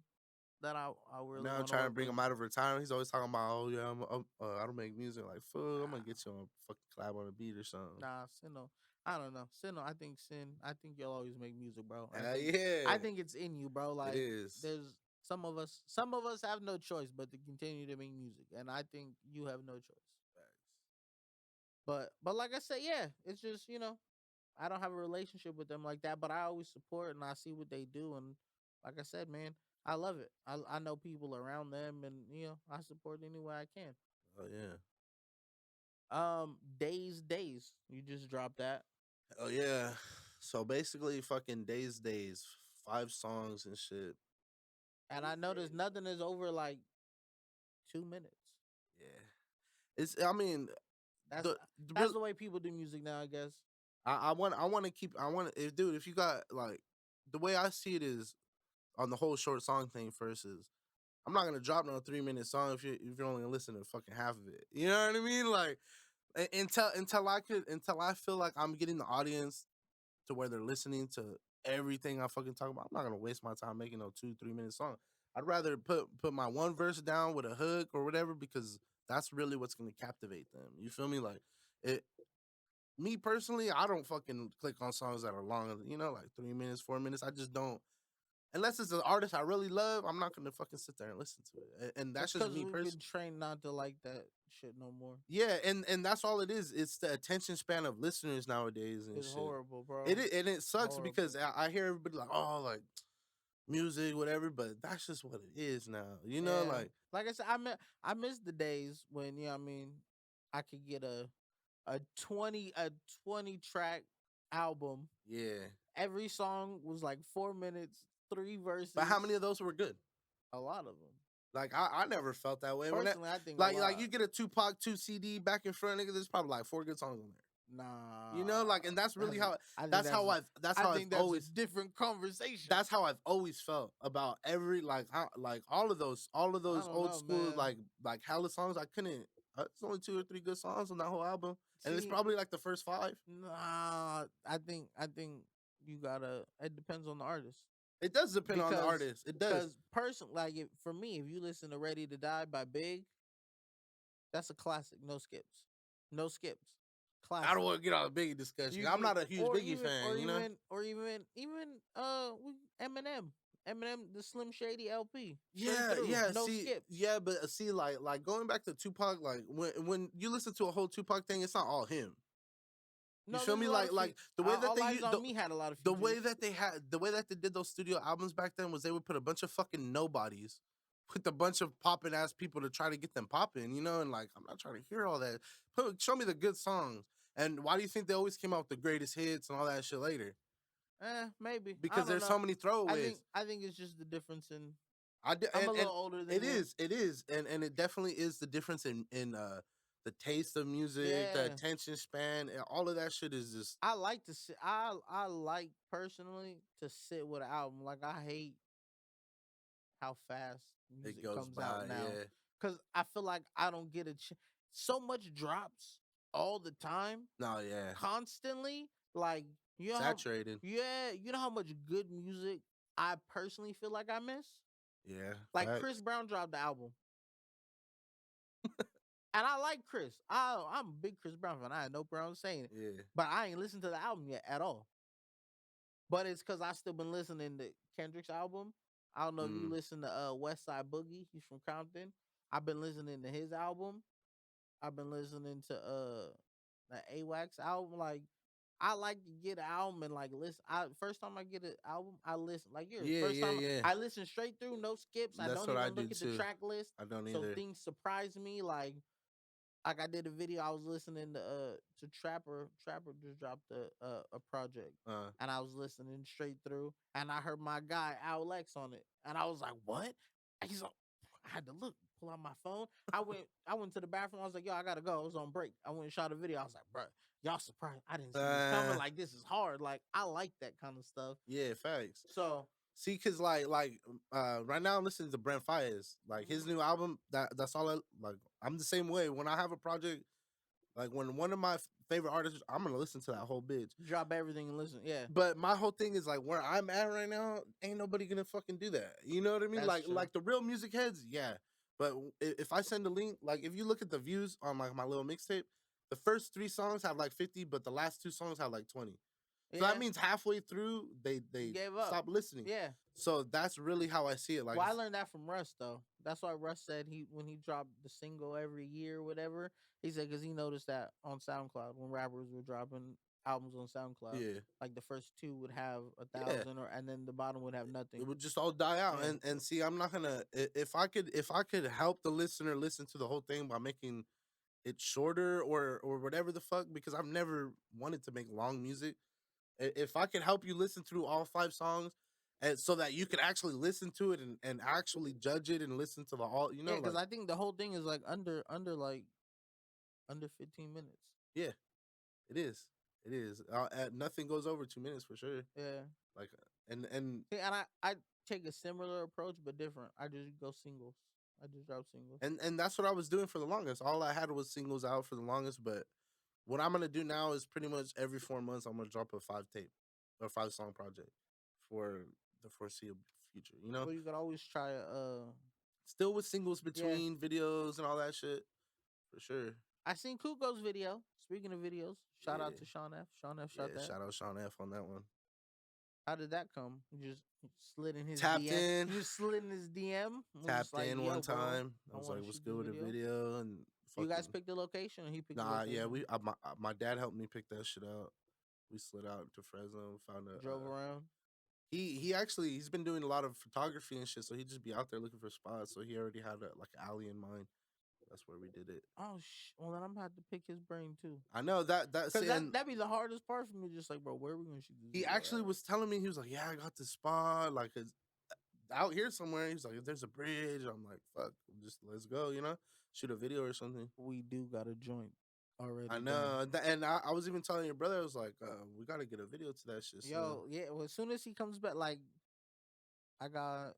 that I And really now I'm want to trying to work bring with. him out of retirement. He's always talking about, oh yeah, I don't make music. Like, fool, I'm gonna get you on a fucking collab on a beat or something. Nah, Sinno. I don't know. Sinno, I think Sin. I think you'll always make music, bro. I Hell think. yeah, I think it's in you, bro. it Like is. there's some of us have no choice but to continue to make music, and I think you have no choice. Facts. But like I said, yeah, it's just I don't have a relationship with them like that, but I always support and I see what they do, and like I said, man, I love it. I know people around them, and I support any way I can. Oh yeah. Days. You just dropped that. Oh yeah. So basically, fucking days, 5 songs and shit. And I noticed nothing is over like 2 minutes. Yeah. It's. I mean, That's the that's real. the way people do music now, I guess. I want to keep. I want if dude. If you got like the way I see it is on the whole short song thing first is I'm not gonna drop no 3 minute song if you're only gonna listen to fucking half of it. You know what I mean? Like until I feel like I'm getting the audience to where they're listening to everything I fucking talk about. I'm not gonna waste my time making no 2 3 minute song. I'd rather put my one verse down with a hook or whatever because that's really what's gonna captivate them. You feel me? Like it. Me personally, I don't fucking click on songs that are long. Like 3 minutes, 4 minutes. I just don't. Unless it's an artist I really love, I'm not gonna fucking sit there and listen to it. And It's that's just because me we've been personally. trained not to like that shit no more. Yeah, and that's all it is. It's the attention span of listeners nowadays and It's shit. horrible, bro. And it sucks Horrible. because I hear everybody like, oh, like music, whatever, but that's just what it is now. Yeah. Like Like I said, I miss the days when I could get a 20 track album. yeah. Every song was like 4 minutes, three But how verses, many of those were good? a lot of them. Like I never felt that way. When that Personally, I think a like lot. you get a Tupac 2 CD back in front, nigga, there's probably like 4 good songs on there. Nah, Like, and that's really that's how I think that's that's how that's I how I've think that's a always different conversation. that's how I've always felt about every like all of those I don't old know, school man. like hella songs. I couldn't. It's only 2 or 3 good songs on that whole album, and it's See, probably like the first 5. nah, I think you gotta. It depends on the artist It does depend on the because artist. It does. personally, like for me, if you listen to "Ready to Die" by Big, that's a classic. No skips, no skips. I don't Classic. want to get on a Biggie discussion. You I'm can not a huge or Biggie even or fan. even or even even with Eminem. Eminem, the Slim Shady LP, straight Yeah, through, yeah. no See, skips. yeah, but see, like going back to Tupac, like when you listen to a whole Tupac thing, it's not all him. You No, feel there's a me? lot of Like the way that All they Eyes on Me had a lot of the way features. that they had the way that they did those studio albums back then was they would put a bunch of fucking nobodies with a bunch of popping ass people to try to get them popping, you know, and like I'm not trying to hear all that. Show me the good songs. And why do you think they always came out with the greatest hits and all that shit later? Maybe, I Because don't there's know. so many throwaways. I think it's just the difference in. I'm And a little older than it you. is, and it definitely is the difference in the taste of music, the Yeah, attention span, and all of that shit is just I like to sit. I like personally to sit with an album. Like I hate how fast it music goes comes out by. now, Yeah, because I feel like I don't get so much drops all the time, no, yeah, constantly. Like you know how saturated. yeah, you know how much good music I personally feel like I miss. Yeah, Like Chris facts. Brown dropped the album, and I like Chris. I'm a big Chris Brown fan. I had no problem saying it, Yeah, but I ain't listened to the album yet at all. But it's because I still been listening to Kendrick's album. I don't know if you mm. listen to West Side Boogie. He's from Compton. I've been listening to his album. I've been listening to the AWACS album. Like I like to get an album and like listen. First time I get an album, I listen like yours. Yeah, First yeah, time yeah. I listen straight through, no skips. I That's don't what I even do look at the too. track list. I don't So either. things surprise me. Like I did a video. I was listening to Trapper. Trapper just dropped a project, Uh, and I was listening straight through, and I heard my guy Alex on it, and I was like, "What?" And he's like, I had to pull out my phone. I went to the bathroom. I was like, "Yo, I gotta go." I was on break. I went and shot a video. I was like, "Bro, y'all surprised? I didn't see this coming. uh, Like this is hard. Like I like that kind of stuff." yeah, facts. So See, cause right now I'm listening to Brent Fayez, like his new album. That's all I like. I'm the same way. When I have a project, like when one of my favorite artists, I'm gonna listen to that whole bitch. drop everything and listen. Yeah, But my whole thing is like where I'm at right now, ain't nobody gonna fucking do that. You know what I mean? that's true. Like the real music heads, yeah. But if I send a link, like if you look at the views on like my little mixtape, the first 3 songs have like 50, but the last 2 songs have like 20. So that Yeah, means halfway through you they gave up. stop listening. Yeah. So that's really how I see it. Like Well, I learned that from Russ though. That's why Russ said he when he dropped the single every year or whatever, he said because he noticed that on SoundCloud when rappers were dropping albums on SoundCloud, yeah, like the first two would have a yeah. thousand or and then the bottom would have nothing. It would just all die out. Yeah, And see, I'm not gonna if I could help the listener listen to the whole thing by making it shorter or whatever the fuck, because I've never wanted to make long music. If I could help you listen through all 5 songs, and so that you could actually listen to it and actually judge it and listen to the all, you yeah, know, because like I think the whole thing is like under 15 minutes. yeah, it is, it is. Nothing goes over 2 minutes for sure. Yeah, Like and see, and I take a similar approach but different. I just go singles. I just drop singles. and that's what I was doing for the longest. All I had was singles out for the longest, but what I'm gonna do now is pretty much every 4 months I'm gonna drop a 5 tape or 5 song project for the foreseeable future. You know, Well, you could always try still with singles yeah. between videos and all that shit for sure. I seen Kuko's video. Speaking of videos, shout out Yeah, to Sean F. Sean F. shot yeah. that. Shout out Sean F on that one. How did that come? You just slid in his Tapped DM. in, You just slid in his DM. Was just tapped like, in yo, one bro, time. I I was want like, to "What's shoot good with this the video. video?" And You guys fucking picked the location, or he picked the nah, location. yeah. My dad helped me pick that shit out. We slid out to Fresno, found a. Drove around. He actually he's been doing a lot of photography and shit, so he just be out there looking for spots. So he already had like an alley in mind. That's where we did it. Oh well, then I'm gonna have to pick his brain too. I know that's Cause and that'd be the hardest part for me. Just like, bro, where are we gonna shoot this he video actually at? was telling me, he was like, "Yeah, I got this spot like it's out here somewhere." He's like, "If there's a bridge," I'm like, "Fuck, just let's go," you know, shoot a video or something. We do got a joint already I done. know, and I was even telling your brother, I was like, "We got to get a video to that shit." Soon. Yo, yeah. Well, as soon as he comes back, like I got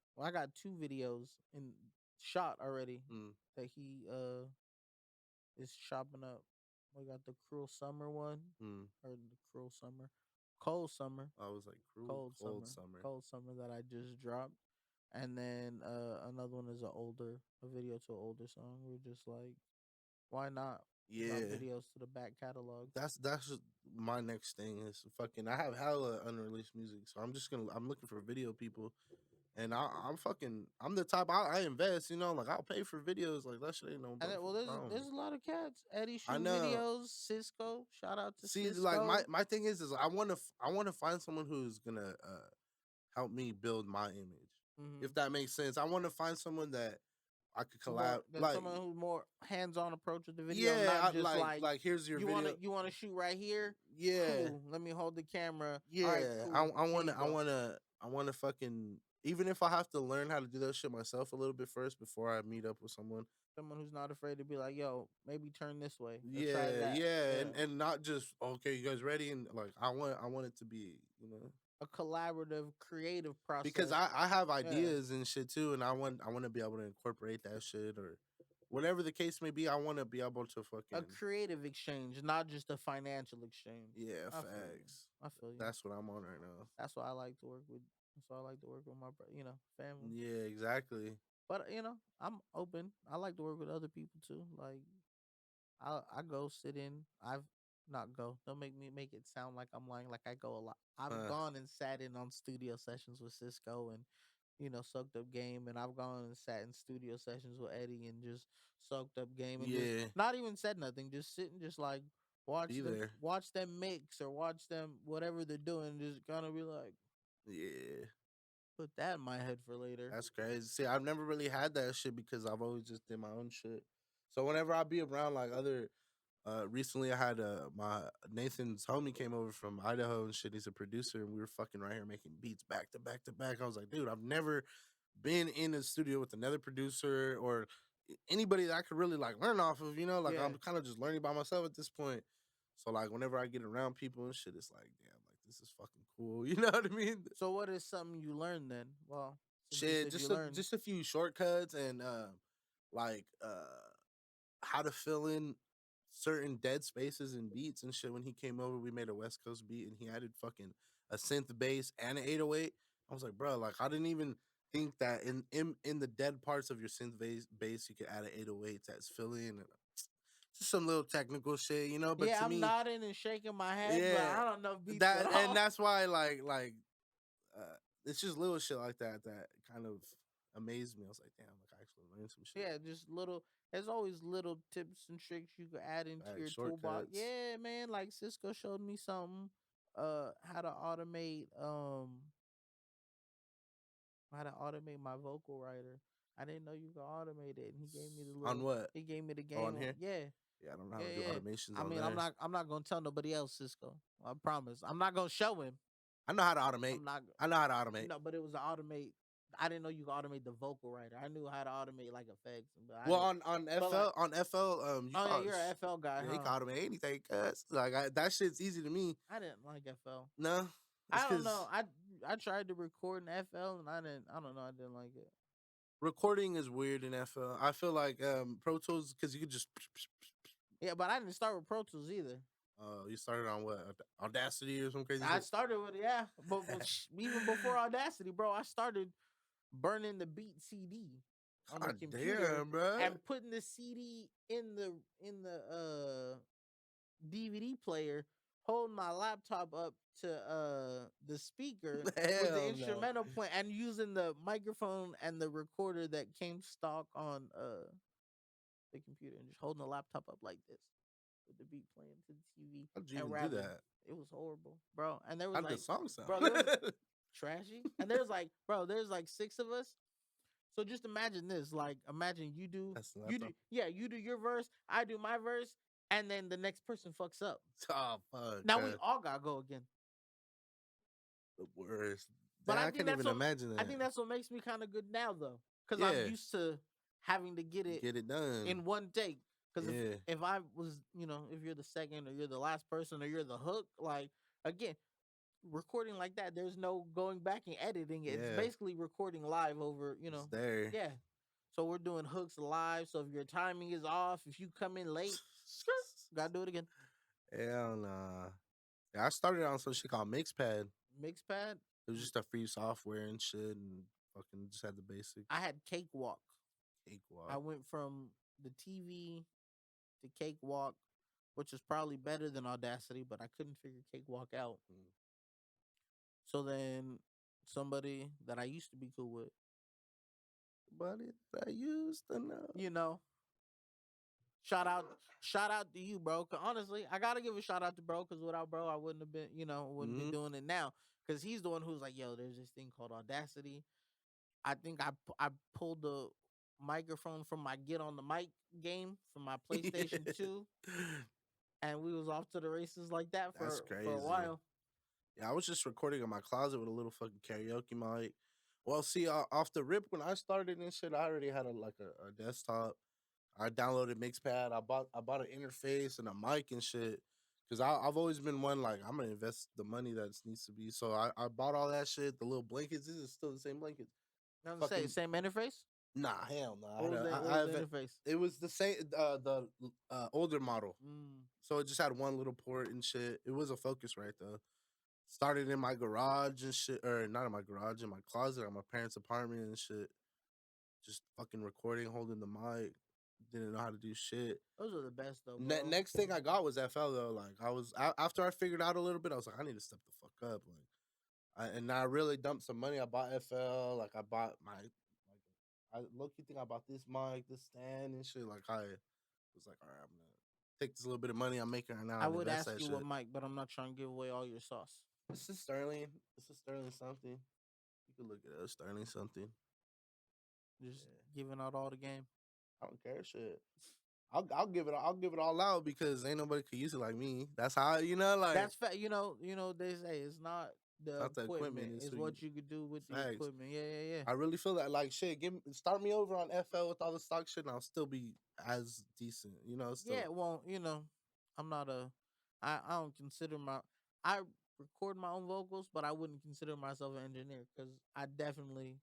2 videos in shot already Mm, that he is chopping up. We got the Cruel Summer one, mm. or the Cruel Summer, Cold Summer, I was like, "Cruel, Cold cold Summer, summer." Cold Summer that I just dropped, and then another one is a video to an older song. We're just like, why not drop Yeah, videos to the back catalog? that's just my next thing is fucking. I have hella unreleased music, so I'm looking for video people And I'm the type I invest, like I'll pay for videos, like that shit ain't no And then, well, motherfucking problem. there's a lot of cats. Eddie I shoot know. videos. Cisco, shout out to See, like Cisco. my thing is I want to find someone who's gonna help me build my image, Hmm. if that makes sense. I want to find someone that I could More collab, than like, someone who's more hands-on approach with the video, yeah, not just like here's your video. you wanna shoot right here. Yeah, Cool. Let me hold the camera. All right, yeah. I cool. I Here want you to I go. want to I want to fucking, even if I have to learn how to do that shit myself a little bit first before I meet up with someone. Someone who's not afraid to be like, yo, maybe turn this way or try Yeah, that. yeah, Yeah. and not just, okay, you guys ready, and like I want it to be, A collaborative, creative because process. I have Yeah. ideas and shit too, and I want to be able to incorporate that shit, or whatever the case may be. I want to be able to A fucking, creative exchange, not just a financial exchange. yeah, I feel you. facts. I feel you. That's what I'm on right now. That's why I like to work with. That's why I like to work with my, family. Yeah, exactly. But I'm open. I like to work with other people too. Like I go sit in. I've not go. Don't make me make it sound like I'm lying. Like I go a lot. I've Uh, gone and sat in on studio sessions with Cisco and soaked up game. And I've gone and sat in studio sessions with Eddie and just soaked up game and just yeah, not even said nothing. Just sitting, just like be there. watch them mix or watch them whatever they're doing. Just gonna be like, Yeah, put that in my head for later. that's crazy. See, I've never really had that shit because I've always just did my own shit. So whenever I be around like other, recently I had my Nathan's homie came over from Idaho and shit. He's a producer, and we were fucking right here making beats back to back to back. I was like, dude, I've never been in a studio with another producer or anybody that I could really like learn off of. Like Yeah. I'm kind of just learning by myself at this point. So like whenever I get around people and shit, it's like, damn, like this is fucking cool. You know what I mean? So what is something you learned then? Well, since you Shit, said you learned. just a few shortcuts, and like how to fill in certain dead spaces and beats and shit. When he came over, we made a West Coast beat, and he added fucking a synth bass and an 808. I was like, bro, like I didn't even think that in the dead parts of your synth bass you could add an 808 that's fill in. And just some little technical shit, But Yeah, to I'm me, nodding and shaking my head, but yeah, I don't know beats at that and all. that's why it's just little shit like that kind of amazed me. I was like, damn, like I actually learned some shit. Yeah, just little. There's always little tips and tricks you could add into Like your toolbox. shortcuts. Yeah, man. Like Cisco showed me something. How to automate. How to automate my vocal writer. I didn't know you could automate it, and he gave me the On little. what? He gave me the Oh, game. on here? Yeah, Yeah, I don't know how yeah, to do yeah. automations I on mean, there. I'm not gonna tell nobody else, Cisco. I promise. I'm not gonna show him. I know how to automate. I'm not. I know how to automate. No, but it was an automate. I didn't know you could automate the vocal writer. I knew how to automate like effects, but I Well, didn't. on But like, FL, you oh yeah, call you're an FL guy, yeah, you huh? can automate anything, cuz like that shit's easy to me. I didn't like FL. No, it's I don't know. because I tried to record in FL and I didn't. I don't know. I didn't like it. recording is weird in FL. I feel like Pro Tools, because you could just Yeah, but I didn't start with Pro Tools either. you started on what, Audacity or some crazy I shit. started with but even before Audacity, bro, I started burning the beat CD on the God computer damn, bro. and putting the CD in the DVD player, holding my laptop up to the speaker with the Hell no. instrumental playing and using the microphone and the recorder that came stock on the computer and just holding the laptop up like this with the beat playing to the TV How'd you and even do rapping. that? It was horrible, bro. And there was How'd the like, song sound? bro, there was trashy. And there's like, bro, there's like six of us. So just imagine this. Like, imagine That's the laptop. you do your verse, I do my verse, and then the next person fucks up. Oh fuck. Now we all gotta go again. The worst. But I can't even imagine that. I think that's what makes me kind of good now, though, because Yeah. I'm used to having to get it done in one take. Because Yeah. if I was, if you're the second or you're the last person or you're the hook, like again, recording like that, there's no going back and editing it. It's Yeah. basically recording live over, It's there. yeah. So we're doing hooks live. So if your timing is off, if you come in late, gotta do it again. Hell nah. Yeah, I started on some shit called Mixpad. Mixpad. It was just a free software and shit, and fucking just had the basics. I had Cakewalk. Cakewalk. I went from the TV to Cakewalk, which is probably better than Audacity, but I couldn't figure Cakewalk out. So then somebody that I used to be cool with. Buddy that I used to know. You know, shout out to you, bro. 'Cause honestly, I gotta give a shout out to bro, because without bro, I wouldn't have been, wouldn't be Mm-hmm. doing it now. Because he's the one who's like, yo, there's this thing called Audacity. I think I pulled the microphone from my Get on the Mic game from my PlayStation 2, and we was off to the races like that That's for a crazy. while. Yeah, I was just recording in my closet with a little fucking karaoke mic. Well, see, off the rip when I started and shit, I already had a desktop. I downloaded Mixpad. I bought an interface and a mic and shit. Cause I've always been one like I'm gonna invest the money that needs to be. So I bought all that shit. The little blankets. This is still the same blankets. I was gonna say Fucking same interface. nah, hell no. What was that? What I was have the interface? it was the same the older model. Mm. So it just had one little port and shit. It was a Focusrite though. Started in my garage and shit, or not in my garage, in my closet at my parents' apartment and shit. Just fucking recording, holding the mic. Didn't know how to do shit. Those are the best though, bro. Next thing I got was FL though. Like I was after I figured out a little bit, I was like, I need to step the fuck up. And I really dumped some money. I bought FL. Like I bought I low key think I bought this mic, this stand and shit. Like I was like, all right, I'm gonna take this little bit of money I'm making right now I and would invest ask that you shit. what mic, but I'm not trying to give away all your sauce. This is Sterling. This is Sterling something. You can look it up. Sterling something. Just giving out all the game. I don't care. Shit. I'll give it. I'll give it all out because ain't nobody could use it like me. That's how like. That's You know. They say it's not the Not the equipment; equipment, it's who what you could do with the facts. equipment. Yeah. I really feel that like shit. Start me over on FL with all the stock shit, and I'll still be as decent. Still. Yeah. Well, I'm not a. I don't consider I record my own vocals, but I wouldn't consider myself an engineer because I definitely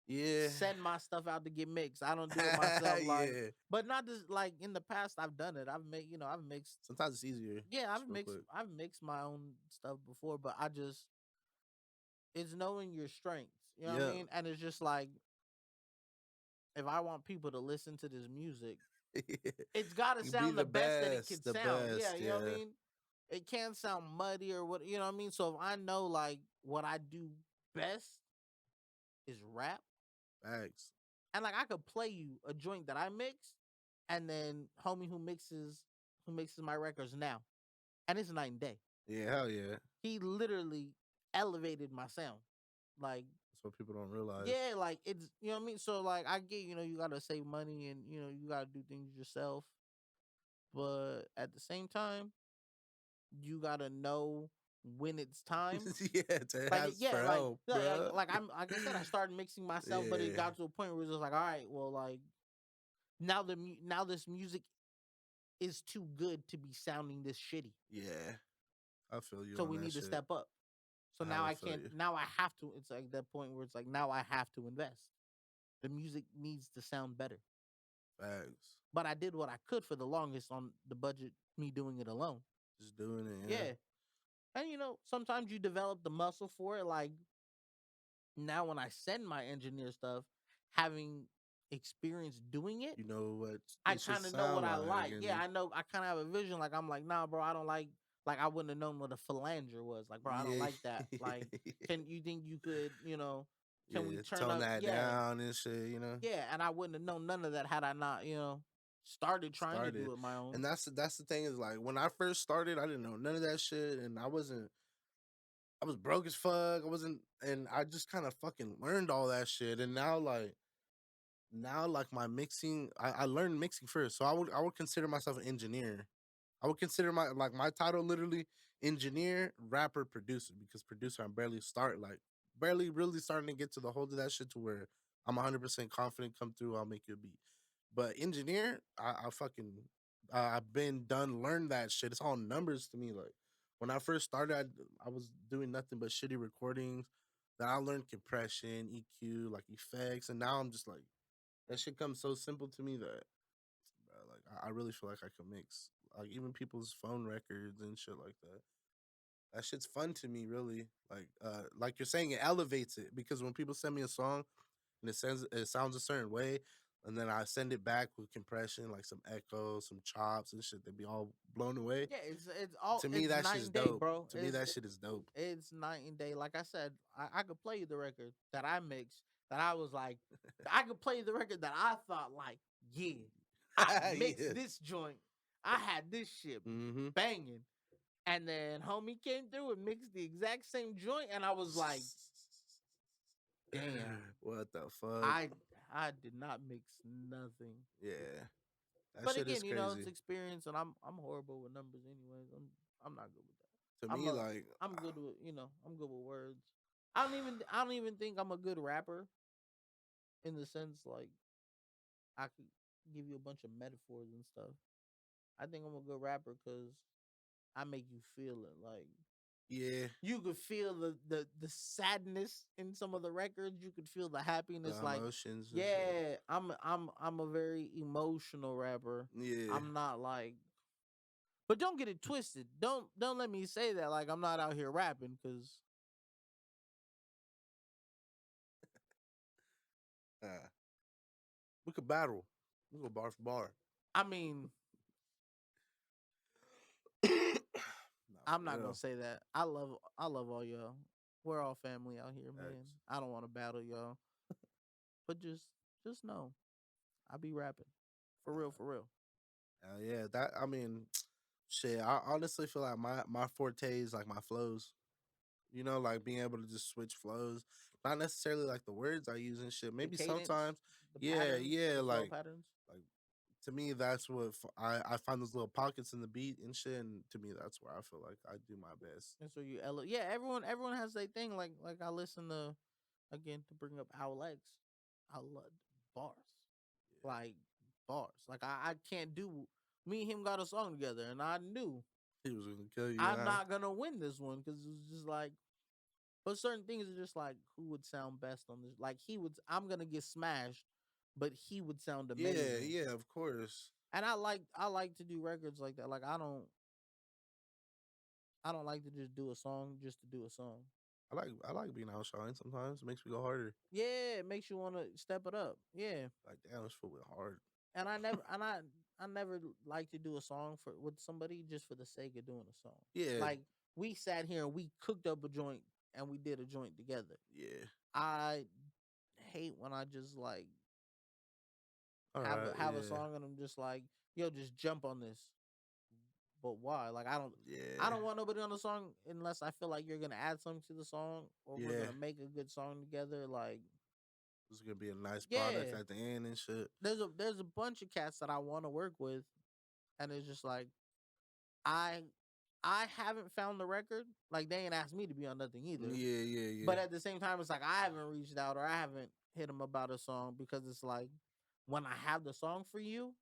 Yeah. send my stuff out to get mixed. I don't do it myself. Like, Yeah. but not just like in the past. I've done it. I've mixed. Sometimes it's easier. Yeah, Just real quick. I've mixed my own stuff before, but it's knowing your strengths. You know what I mean? And it's just like, if I want people to listen to this music, it's got to You be sound the best that it best, can the sound. Yeah, best, you know what I yeah. mean? It can't sound muddy or what, you know what I mean? So if I know like what I do best is rap, Facts. and like I could play you a joint that I mixed, and then homie who mixes my records now, and it's night and day. Yeah, hell yeah. He literally elevated my sound. Like, That's what people don't realize. yeah, like it's, you know what I mean? So like I get, you gotta save money and you gotta do things yourself. But at the same time, you gotta know when it's time. Yeah, to Like, ask yeah, for like, help, yeah, bro. like like I said, I started mixing myself, but it Yeah. got to a point where it was like, all right, well, like now now this music is too good to be sounding this shitty. Yeah. I feel you. So on we that need to shit. step up. So I now hella I feel can't. you. Now I have to. It's like that point where it's like now I have to invest. The music needs to sound better. Facts. But I did what I could for the longest on the budget, me doing it alone. Just doing it. Yeah. And sometimes you develop the muscle for it. Like now when I send my engineer stuff, having experience doing it, You know what? I It should kind of know what I sound like. and Yeah, I know. I kind of have a vision. Like I'm like, nah, bro, I don't like I wouldn't have known what a phalange was. Like, bro, I don't yeah. like that. Like, can you think you could, can we Yeah, turn tone up? that Yeah, down and shit, yeah. And I wouldn't have known none of that had I not, started trying to do it my own. And that's the thing is like when I first started, I didn't know none of that shit, and I was broke as fuck. And I just kind of fucking learned all that shit, and now my mixing, I learned mixing first, so I would consider myself an engineer. I would consider my title literally engineer, rapper, producer, because producer I'm barely really starting to get to the hold of that shit to where I'm 100% confident come through, I'll make you a beat. But engineer, I fucking I've been done learned that shit. It's all numbers to me. Like when I first started, I was doing nothing but shitty recordings. Then I learned compression, EQ, like effects, and now I'm just like that shit comes so simple to me that like I really feel like I can mix like even people's phone records and shit like that. That shit's fun to me, really. Like you're saying, it elevates it because when people send me a song and it sounds a certain way, and then I send it back with compression, like some echoes, some chops and shit. They'd be all blown away. Yeah, it's all To me, it's that night shit is and day, dope. bro. To me, that shit is dope. It's night and day. Like I said, I could play you the record that I mixed. That I was like, I could play you the record that I thought like, yeah, I mixed Yeah. this joint. I had this shit Mm-hmm. banging, and then homie came through and mixed the exact same joint, and I was like, damn, What the fuck? I I did not mix nothing. Yeah. That But shit is again, it's crazy. experience, and I'm horrible with numbers, anyways. I'm not good with To that. me, like, I'm good with I'm good with words. I don't even think I'm a good rapper in the sense like I could give you a bunch of metaphors and stuff. I think I'm a good rapper because I make you feel it. Like yeah, you could feel the sadness in some of the records. You could feel the the happiness. Like emotions and shit. yeah, I'm a very emotional rapper. Yeah. I'm not like. But don't get it twisted. Don't let me say that like I'm not out here rapping because Uh, we could battle. We go bar for bar. I mean Nah, I'm for not gonna real. say that. I love all y'all. We're all family out here, man. Facts. I don't want to battle y'all, but just know I be rapping for real, for real. Yeah, that I mean, shit. I honestly feel like my forte is like my flows. Like being able to just switch flows, not necessarily like the words I use and shit. The Maybe cadence, sometimes, the yeah, patterns, yeah. the flow Like patterns. like to me, that's what I find those little pockets in the beat and shit. And to me, that's where I feel like I do my best. That's where yeah, everyone has their thing. Like I listen to again to bring up Owl X. I love bars. Like bars. Like I can't do me and him got a song together and I knew He was gonna kill you. I'm Huh? not gonna win this one because it's just like but certain things are just like who would sound best on this like he would I'm gonna get smashed, but he would sound Yeah, amazing. yeah, of course. And I like to do records like that. Like I don't like to just do a song just to do a song. I like being outshined sometimes. It makes me go harder. Yeah, it makes you want to step it up. Yeah. Like damn, this foot went hard. And I never like to do a song for with somebody just for the sake of doing a song. Yeah, Like we sat here and we cooked up a joint and we did a joint together. yeah. I hate when I just like All right, have a yeah, song and I'm just like, yo, just jump on this. But why? Like I yeah, don't want nobody on the song unless I feel like you're gonna add something to the song or we're yeah. gonna make a good song together. Like This is gonna be a nice product yeah, at the end and shit. there's a bunch of cats that I want to work with, and it's just like I I haven't found the record. Like they ain't asked me to be on nothing either. Yeah, yeah, yeah, But at the same time, it's like I haven't reached out or I haven't hit them about a song because it's like when I have the song for you,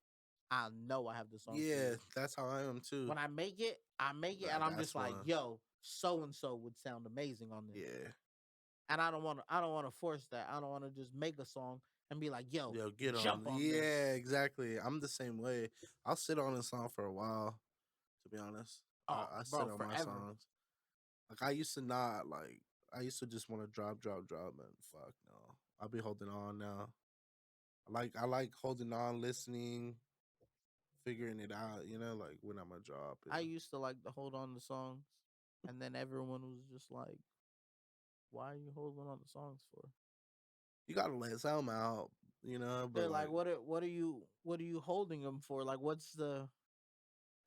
I know I have the song for yeah. you. That's how I am too. When I make it, and I'm That's just like, one. yo, so and so would sound amazing on this. Yeah, And I don't want to force that. I don't want to just make a song and be like, yo, yo, get on. jump on this. Yeah, exactly. I'm the same way. I'll sit on a song for a while. To be honest, Oh, I sit bro, on my forever. songs. Like I used to not like. I used to just want to drop, and fuck no. I'll be holding on now. I like holding on, listening, figuring it out. Like when I'm gonna drop it. I used to like to hold on to songs, and then everyone was just like, why are you holding on to songs for? You gotta let some out, They're but like, like, what are you holding them for? Like,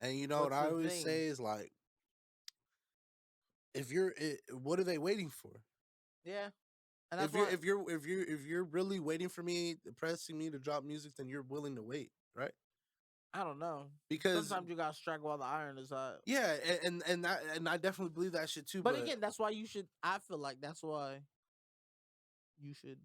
and what what's I the always thing? say is like, what are they waiting for? Yeah, and that's If you're why if you're if you're if you're really waiting for me, pressing me to drop music, then you're willing to wait, right? I don't know. Because Sometimes you gotta strike while the iron is hot. yeah, and I definitely believe that shit too. But But again, that's why you should. I feel like that's why you should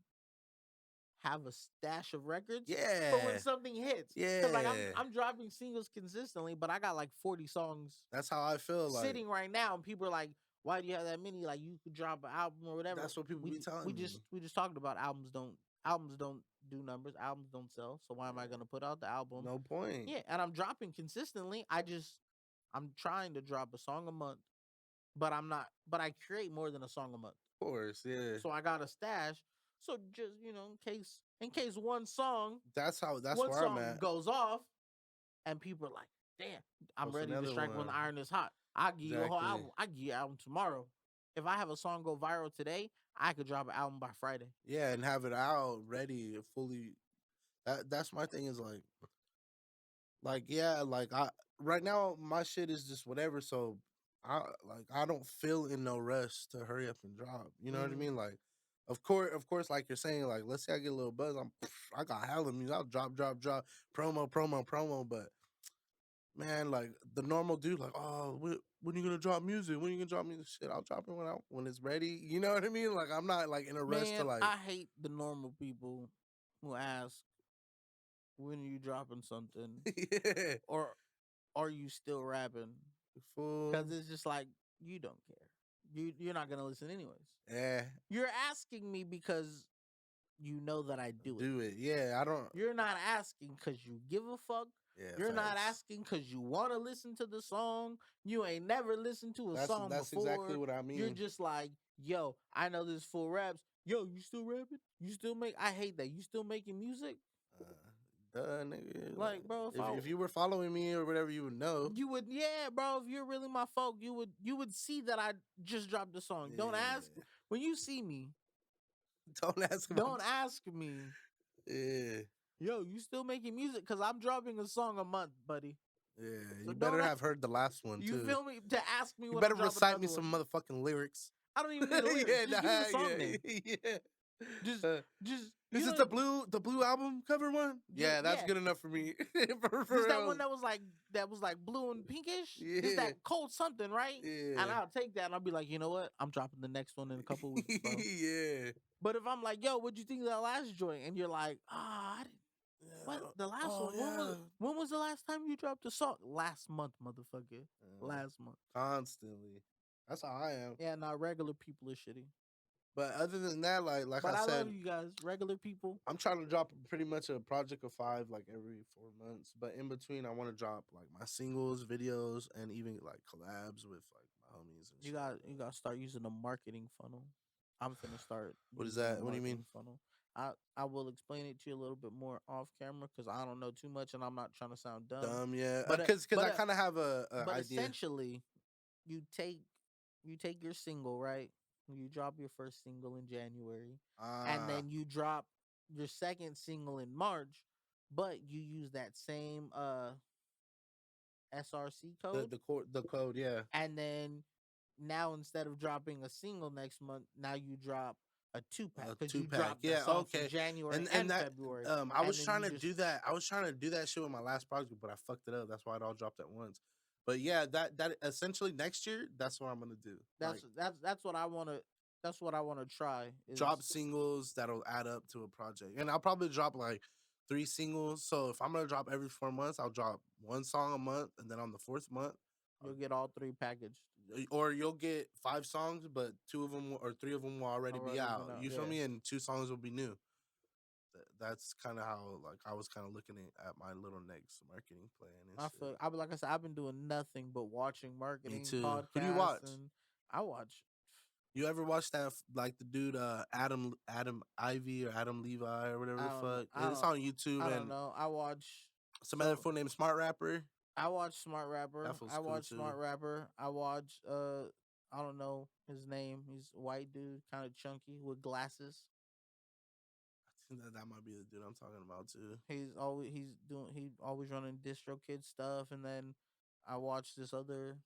have a stash of records for when yeah, something hits. Cause like yeah, I'm dropping singles consistently, but I got like 40 songs that's how I feel. Like sitting right now, and people are like, "Why do you have that many? Like you could drop an album or whatever." that's what people be telling me. We just talked about albums don't do numbers, albums don't sell. So why am I gonna put out the album? No point. Yeah, and I'm dropping consistently. I'm trying to drop a song a month, but I'm not. But I create more than a song a month. Of course, yeah, So I got a stash. So just in case That's one where I'm song at. goes off, and people are like, "Damn, I'm Post ready to another strike when the one. iron is hot." I give you a whole Exactly. album. I give you an album tomorrow. If I have a song go viral today, I could drop an album by Friday. Yeah, and have it out ready, fully. That's my thing is like yeah, like I right now my shit is just whatever. So I don't feel in no rush to hurry up and drop. You know what I Mm-hmm. mean? Like, of course, like you're saying, like let's say I get a little buzz, I got hella music. I'll drop, promo. But man, like the normal dude, like oh, when you gonna drop music? When you gonna drop music? Shit, I'll drop it when it's ready. You know what I mean? Like I'm not like in a rush to Man, like I hate the normal people who ask, "When are you dropping something?" yeah, or "Are you still rapping?" fool. Because it's just like you don't care. You're not gonna listen anyways. Yeah, You're asking me because you know that I do it. do it. Yeah, I don't. You're not asking because you give a fuck. Yeah, You're not facts. asking because you want to listen to the song. You ain't never listened to a song That's exactly before. what I You're mean. just like, yo, I know this full raps. Yo, you still rapping? You still make? I hate that. You still making music? Nigga. Like, Like, bro, if you were following me or whatever, you would know. you would, yeah, bro. If you're really my folk, you would see that I just dropped the song. Don't ask Yeah. when you see me. Don't ask him. Don't ask me, Yeah, yo, you still making music? Because I'm dropping a song a month, buddy. yeah. So You don't better have heard the last one you too. feel me? To ask me You when I'm better dropping recite me another one. some motherfucking lyrics. I don't even need the lyrics. Yeah, Just give me the song yeah, name. yeah. Just, Uh, just is you it know, the blue album cover one? Yeah, that's yeah. good enough for me. For Just that one real. that was like blue and pinkish. It's Yeah, that cold something, right? And yeah, I'll take that and I'll be like, you know what? I'm dropping the next one in a couple weeks, bro. yeah. But if I'm like, yo, what'd you think of that last joint? And you're like, I didn't. What Yeah. the last Oh one? yeah. When was the last time you dropped a song? Last month, motherfucker. Last month. Constantly. That's how I am. Yeah, now regular people are shitty. But other than that, like But I I said, love you guys, regular people. I'm trying to drop pretty much a project of 5 like every 4 months. But in between, I want to drop like my singles, videos, and even like collabs with like my homies and You shit got like you that. got to start using a marketing funnel. I'm finna start What is using a that? What do you mean? marketing funnel. I will explain it to you a little bit more off camera because I don't know too much and I'm not trying to sound dumb. Dumb, yeah. But Cause I kind of have a idea. essentially, you take your single, right. You drop your first single in January, and Ah, then you drop your second single in March, but you use that same SRC code, the code, yeah. and then now instead of dropping a single next month, now you drop a 2-pack A because you 2-pack, dropped the yeah, song for okay, January and and that February, I and was then trying you to just do that. I was trying to do that shit with my last project, but I fucked it up. That's why it all dropped at once. But yeah, that essentially next year, that's what I'm gonna do. Like that's what I want to try is drop singles that'll add up to a project, and I'll probably drop like 3 singles. So if I'm gonna drop every 4 months, I'll drop one song a month, and then on the fourth month, you'll get all three packaged. or you'll get 5 songs, but 2 of them or 3 of them will already be Already been out. out, You feel yeah. me? And 2 songs will be new. That's kind of how like I was kind of looking at my little next marketing plan and I shit. feel I like I said, I've been doing nothing but watching Me marketing too. Who do you podcasts, watch? and I watch. You ever watch that like the dude Adam Ivy or Adam Levi or whatever I the don't know. fuck? It's on YouTube, I don't and know. I watch. some other So fool named Smart Rapper. I watch Smart Rapper. That fool's I cool watch too. Smart Rapper. I watch. I don't know his name. He's a white dude, kind of chunky with glasses. I think that might be the dude I'm talking about too. He always running distro kid stuff, and then I watch this other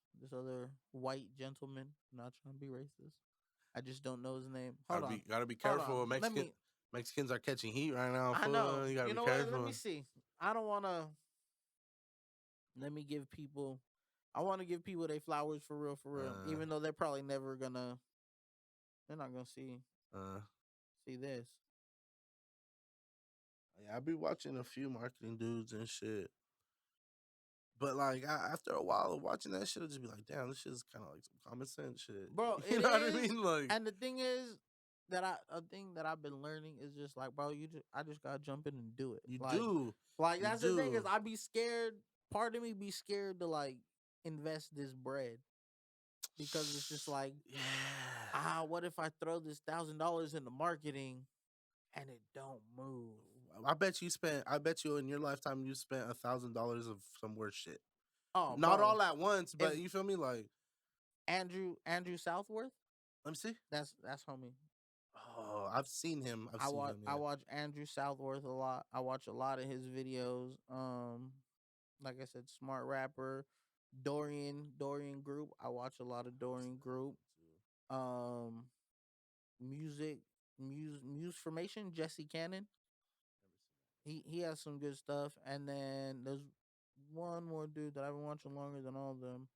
white gentleman. I'm not trying to be racist. I just don't know his name. Gotta be Hold on. careful. Mexicans are catching heat right now, I know. fool. You gotta You be know what? Let careful. me see. I don't want to. Let me give people. I want to give people their flowers for real, for real. Uh, Even though they're probably never gonna. They're not gonna uh, see this. yeah, I be watching a few marketing dudes and shit. But like after a while of watching that shit, I'll just be like, damn, this shit is kind of like some common sense shit. Bro, You it know what I is. mean? Like And the thing is that a thing that I've been learning is just like, bro, I just gotta jump in and do it. you Like, do, you that's the thing is do. I be scared. Part of me be scared to like invest this bread because it's just like, Yeah. what if I throw this $1,000 into marketing and it don't move. I bet you spent. I bet you in your lifetime you spent $1,000 of some worse shit. Oh, Not bro. all at once, If but you feel me? Like, Andrew Southworth, let me see. that's homie. Oh, I've seen him. I've seen him. I Yeah. watch Andrew Southworth a lot. I watch a lot of his videos. Like I said, smart rapper, Dorian Group. I watch a lot of Dorian Group. Um, music, Muse Formation. Jesse Cannon. He has some good stuff. And then there's one more dude that I've been watching longer than all of them.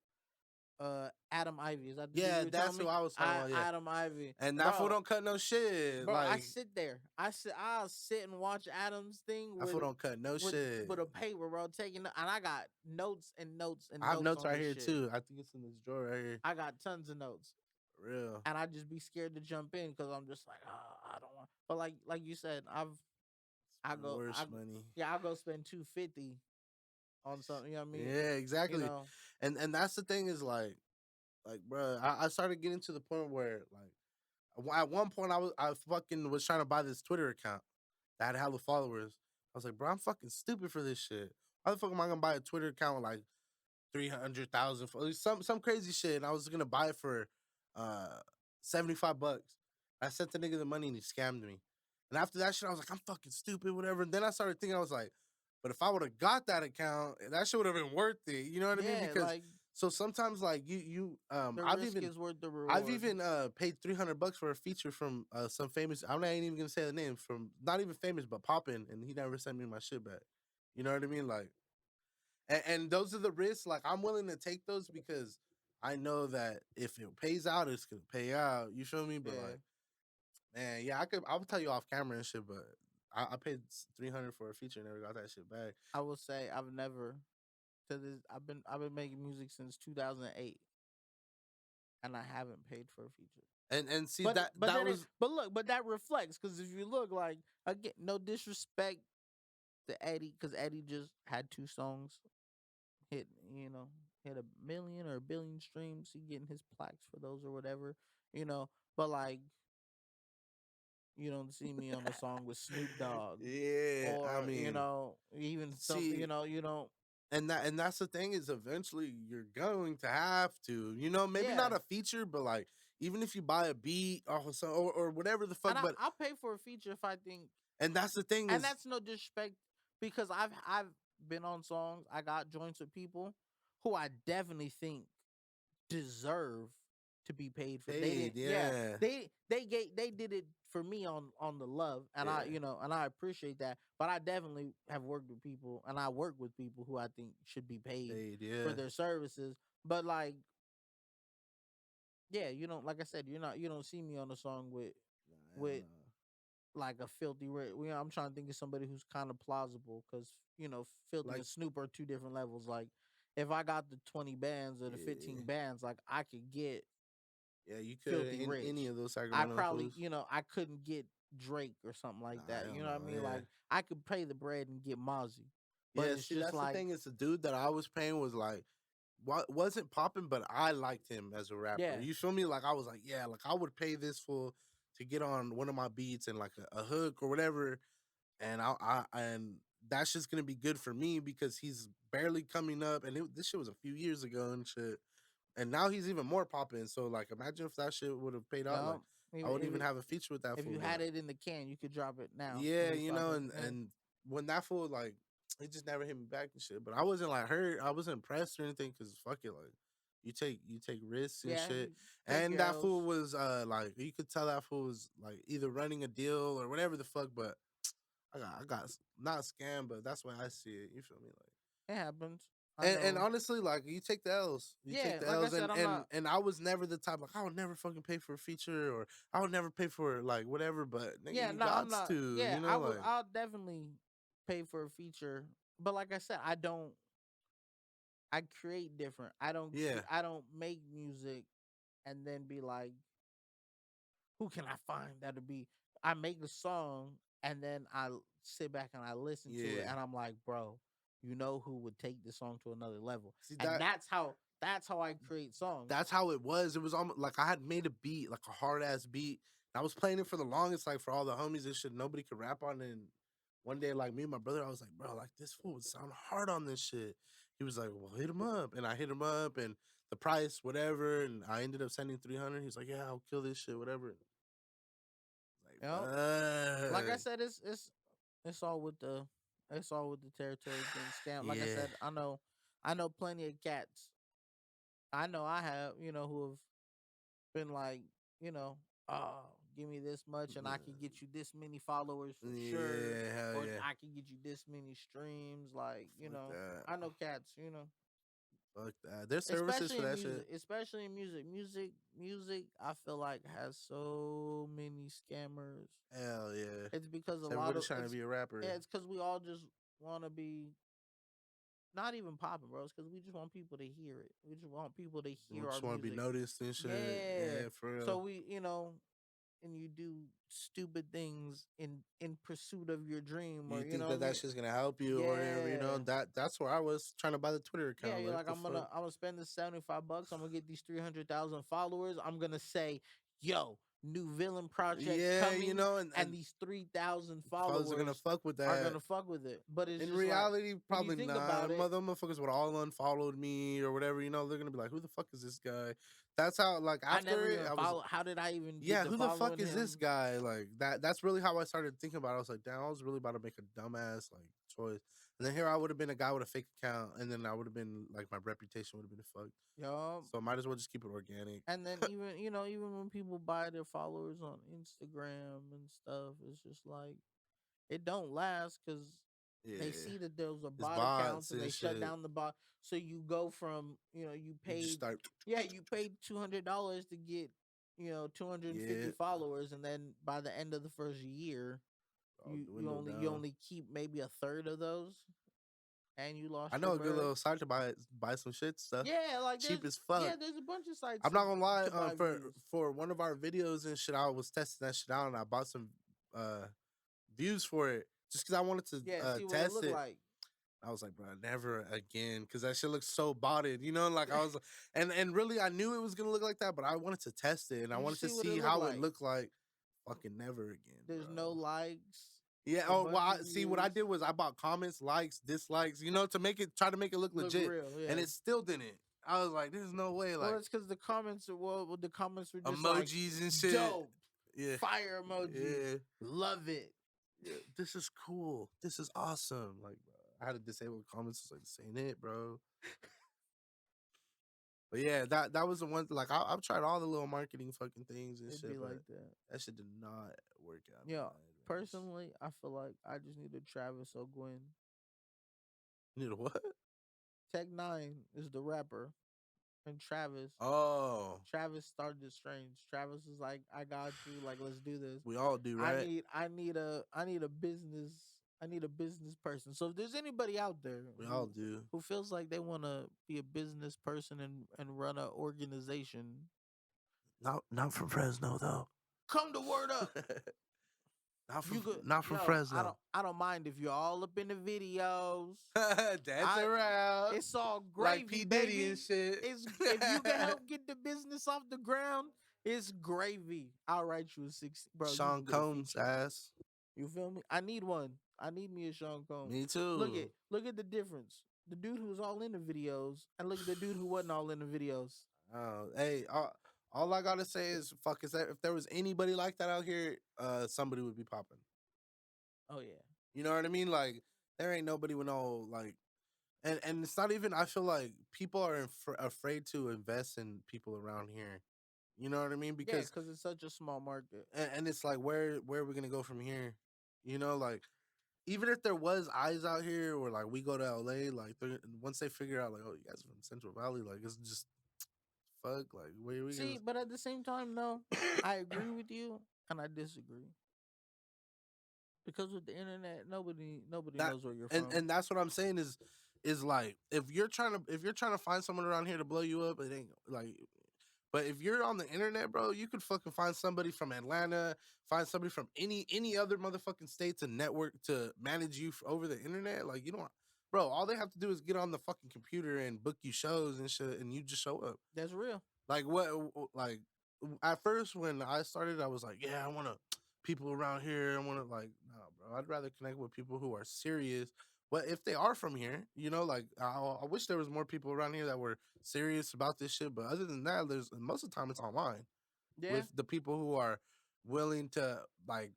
Adam Ivy. Is that the dude you Yeah, were telling that's who me? I was talking about. Yeah, Adam Ivy, and that fool bro. don't cut no shit. Bro, I Like sit there. I'll sit and watch Adam's thing that fool don't cut no shit. with a paper, bro, taking and I got notes and notes and I have notes notes on right this here shit. too. I think it's in this drawer right here. I got tons of notes, Real. and I just be scared to jump in because I'm just like, I don't want. But like you said, I Spend go worse money. I'll go spend 250 on something. You know what I mean? Yeah, You exactly. know, And that's the thing is like, bro, I started getting to the point where at one point I fucking was trying to buy this Twitter account that had hella followers. I was like, bro, I'm fucking stupid for this shit. Why the fuck am I gonna buy a Twitter account with like 300,000 for some crazy shit? And I was gonna buy it for uh $75. I sent the nigga the money and he scammed me. And after that shit, I was like, I'm fucking stupid, whatever. And then I started thinking, I was like, but if I would have got that account, that shit would have been worth it. You know what I mean? yeah, Because like so sometimes like you the I've risk even is worth the I've reward. even paid $300 for a feature from some famous. I'm not even gonna say the name from not even famous, but poppin', and he never sent me my shit back. You know what I mean? Like, and those are the risks. Like, I'm willing to take those because I know that if it pays out, it's gonna pay out. You feel me? But Yeah, like, man, yeah, I'll tell you off camera and shit. But I paid 300 for a feature and never got that shit back. I will say I've never to this. I've been making music since 2008, and I haven't paid for a feature. And see that was But that reflects because if you look like again, no disrespect to Eddie, because Eddie just had 2 songs hit, hit a million or a billion streams. He getting his plaques for those or whatever, you know. But like, you don't see me on a song with Snoop Dogg, yeah. I or mean, even some, see, you don't. and that's the thing is eventually you're going to have to, maybe Yeah, not a feature, but like even if you buy a beat or whatever the fuck, and but I'll pay for a feature if I think, and that's the thing and is that's no disrespect because I've been on songs. I got joints with people who I definitely think deserve to be paid for. They paid, didn't. Yeah, yeah, they did it for me on the love, and yeah, and I appreciate that. But I definitely have worked with people, and I work with people who I think should be paid paid, for yeah. their services. But like, yeah, you don't. Like I said, you don't see me on a song Nah, hell with no. like a filthy rate. I'm trying to think of somebody who's kind of plausible because filthy Like, and Snoop are two different levels. Like if I got the 20 bands or the yeah, 15 bands, like I could get yeah, you could filthy in any rich. of those I Sacramento probably, fools. I couldn't get Drake or something like Nah, that. hell You know what I no, mean? yeah. Like I could pay the bread and get Mozzie, but Yeah, it's see, just that's the like, thing. Is the dude that I was paying was like, wasn't popping, but I liked him as a rapper. yeah, You feel me? Like I was like, yeah, like I would pay this fool to get on one of my beats and like a hook or whatever, and and that's just gonna be good for me because he's barely coming up, and this shit was a few years ago and shit, and now he's even more popping. So like, imagine if that shit would have paid out. Like no. If, I wouldn't if even it, have a feature with that if fool, you but had it in the can, you could drop it now yeah, when he's popping. and when that fool like he just never hit me back and shit. But I wasn't like hurt. I wasn't impressed or anything because fuck it, like you take risks and Yeah, shit. you take And your that fool L's. was like you could tell that fool was like either running a deal or whatever the fuck. But I got not scammed, but that's why I see it. You feel me? Like It happens. I and know. honestly, like you take the L's, you take Yeah, the like I L's, said, and I'm and not. and I was never the type like I would never fucking pay for a feature or I would never pay for like whatever. But nigga, Yeah, you no, I'm got not. to, Yeah, I would. like I'll definitely pay for a feature, but like I said, I don't. I create different. I don't. yeah. I don't make music and then be like, who can I find that'll be? I make a song and then sit back and I listen to it Yeah. and I'm like, bro, you know who would take the song to another level? See And that that's how I create songs. that's how it was. It was almost like I had made a beat, like a hard ass beat, I was playing it for the longest, like for all the homies and shit. Nobody could rap on it. And one day, like me and my brother, I was like, bro, like this fool would sound hard on this shit. He was like, well, hit him up. And I hit him up and the price, whatever. And I ended up sending 300. He's like, yeah, I'll kill this shit, whatever. You know, Like, like I said, it's all with the territory getting scammed. Like I yeah, said, I know plenty of cats. I know I have, who have been like, you know, oh, give me this much and I can get you this many followers for sure, yeah, hell or yeah. I can get you this many streams. Like, Fuck that. I know cats, Fuck that. There's services for that shit. especially in music. I feel like has so many scammers. Hell yeah. It's because a So lot of everybody's trying to be a rapper. yeah, it's because we all just want to be not even popping, bro. It's because we just want people to hear it. We just want people to We hear our just want to be music. noticed and shit. Yeah. Yeah, for real. So we, and you do stupid things in pursuit of your dream, or You you think know that what I mean? shit's gonna help you or whatever, Yeah. that's where I was trying to buy the Twitter account. Yeah, you're like, the I'm gonna spend this $75. I'm gonna get these 300,000 followers. I'm gonna say, yo, new villain project Yeah, coming, and and these 3,000 followers are gonna fuck with are that. gonna fuck with it. But it's In just reality, like, probably when you think not. about it, Motherfuckers would all unfollowed me or whatever. They're gonna be like, "Who the fuck is this guy?" That's how. Like I after never it, even I was, follow. How did I even yeah, get to who the fuck following is this him? guy? Like that. That's really how I started thinking about it. I was like, damn, I was really about to make a dumbass like choice. And then here I would have been a guy with a fake account, and then I would have been like my reputation would have been fucked. Yo, So I might as well just keep it organic. and then even when people buy their followers on Instagram and stuff, it's just like it don't last because they Yeah, see that there was a it's bot accounts bots and and they shut shit. down the bot. So you go from you You just paid start. you paid $200 to get 250 Yeah, followers, and then by the end of the first year, I'll you dwindle only you down. only keep maybe a third of those, and you I lost your know a good bird. little site to buy some shit stuff. Yeah, like Cheap as fuck. there's a bunch of sites I'm not gonna lie. to buy For views. one of our videos and shit, I was testing that shit out, and I bought some views for it just because I wanted to Yeah, see what it test looked it. like. I was like, bro, never again, because that shit looks so botted, Like I was, and really, I knew it was gonna look like that, but I wanted to test it, and I Did you wanted to see what it see looked how it like? looked like. Fucking never again, There's bro. no likes. Yeah. A Oh, well, bunch of see, what I views. did was I bought comments, likes, dislikes, to try to make it look Look legit, real, yeah. and it still didn't. I was like, there's no way, Well, like it's because the comments the comments were just emojis and shit. dope, Yeah. fire emoji, Yeah. love it. Yeah, this is cool. This is awesome. Like, bro, I had to disable comments. It's like, this ain't it, bro. But yeah, that was the one. Like, I've tried all the little marketing fucking things and It'd shit, be but like that. that shit did not work out. Yeah, man. personally, I feel like I just need a Travis O'Gwen. You need a what? Tech9 is the rapper, and Travis Oh, started strange. Travis is like, I got you. Like, let's do this. we all do, right? I need a business. I need a business person. So if there's anybody out there We all do. who feels like they want to be a business person and run an organization, Not from Fresno though. come to Word Up. Not from Fresno. I don't mind if you're all up in the videos. Dance around. It's all gravy, like P. baby. Diddy and shit. It's if you can help get the business off the ground, it's gravy. I'll write you a 60, bro. Sean Combs ass. You feel me? I need one. I need me a Sean Combs. Me too. Look at the difference. The dude who was all in the videos, and look at the dude who wasn't all in the videos. Oh, hey, all I gotta say is, fuck, is that if there was anybody like that out here, somebody would be popping. Oh yeah. You know what I mean? Like, there ain't nobody with no like, and it's not even. I feel like people are afraid to invest in people around here. You know what I mean? Because it's such a small market, and it's like, where are we gonna go from here? Like, even if there was eyes out here, or like we go to LA, like once they figure out like, oh, you guys are from Central Valley, like it's just fuck, like where we see. But at the same time, no, I agree with you and I disagree. Because with the internet, nobody knows where you're from. And that's what I'm saying is like, if you're trying to find someone around here to blow you up, it ain't like. But if you're on the internet, bro, you could fucking find somebody from Atlanta, find somebody from any other motherfucking state to network to manage you over the internet. Like, you don't, bro. All they have to do is get on the fucking computer and book you shows and shit, and you just show up. That's real. Like what? Like at first when I started, I was like, yeah, I want to people around here. I want to like, nah, bro. I'd rather connect with people who are serious. But if they are from here, like I wish there was more people around here that were serious about this shit. But other than that, there's most of the time it's online Yeah, with the people who are willing to like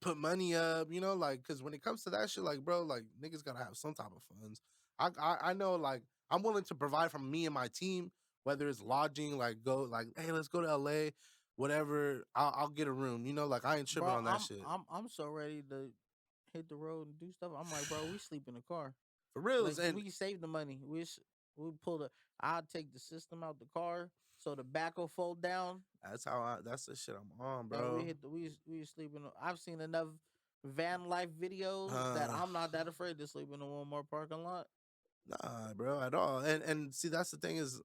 put money up, like because when it comes to that shit, like bro, like niggas gotta have some type of funds. I know like I'm willing to provide from me and my team, whether it's lodging, like go like hey let's go to LA, whatever. I'll get a room, like I ain't tripping bro. on that shit I'm so ready to hit the road and do stuff. I'm like, bro, we sleep in the car. for reals. Like And we save the money. We pull the. I'll take the system out the car so the back will fold down, that's the shit I'm on, and we bro. hit the we sleep in. I've seen enough van life videos that Uh, I'm not that afraid to sleep in a Walmart parking lot. Nah, bro, at all. And see, that's the thing is,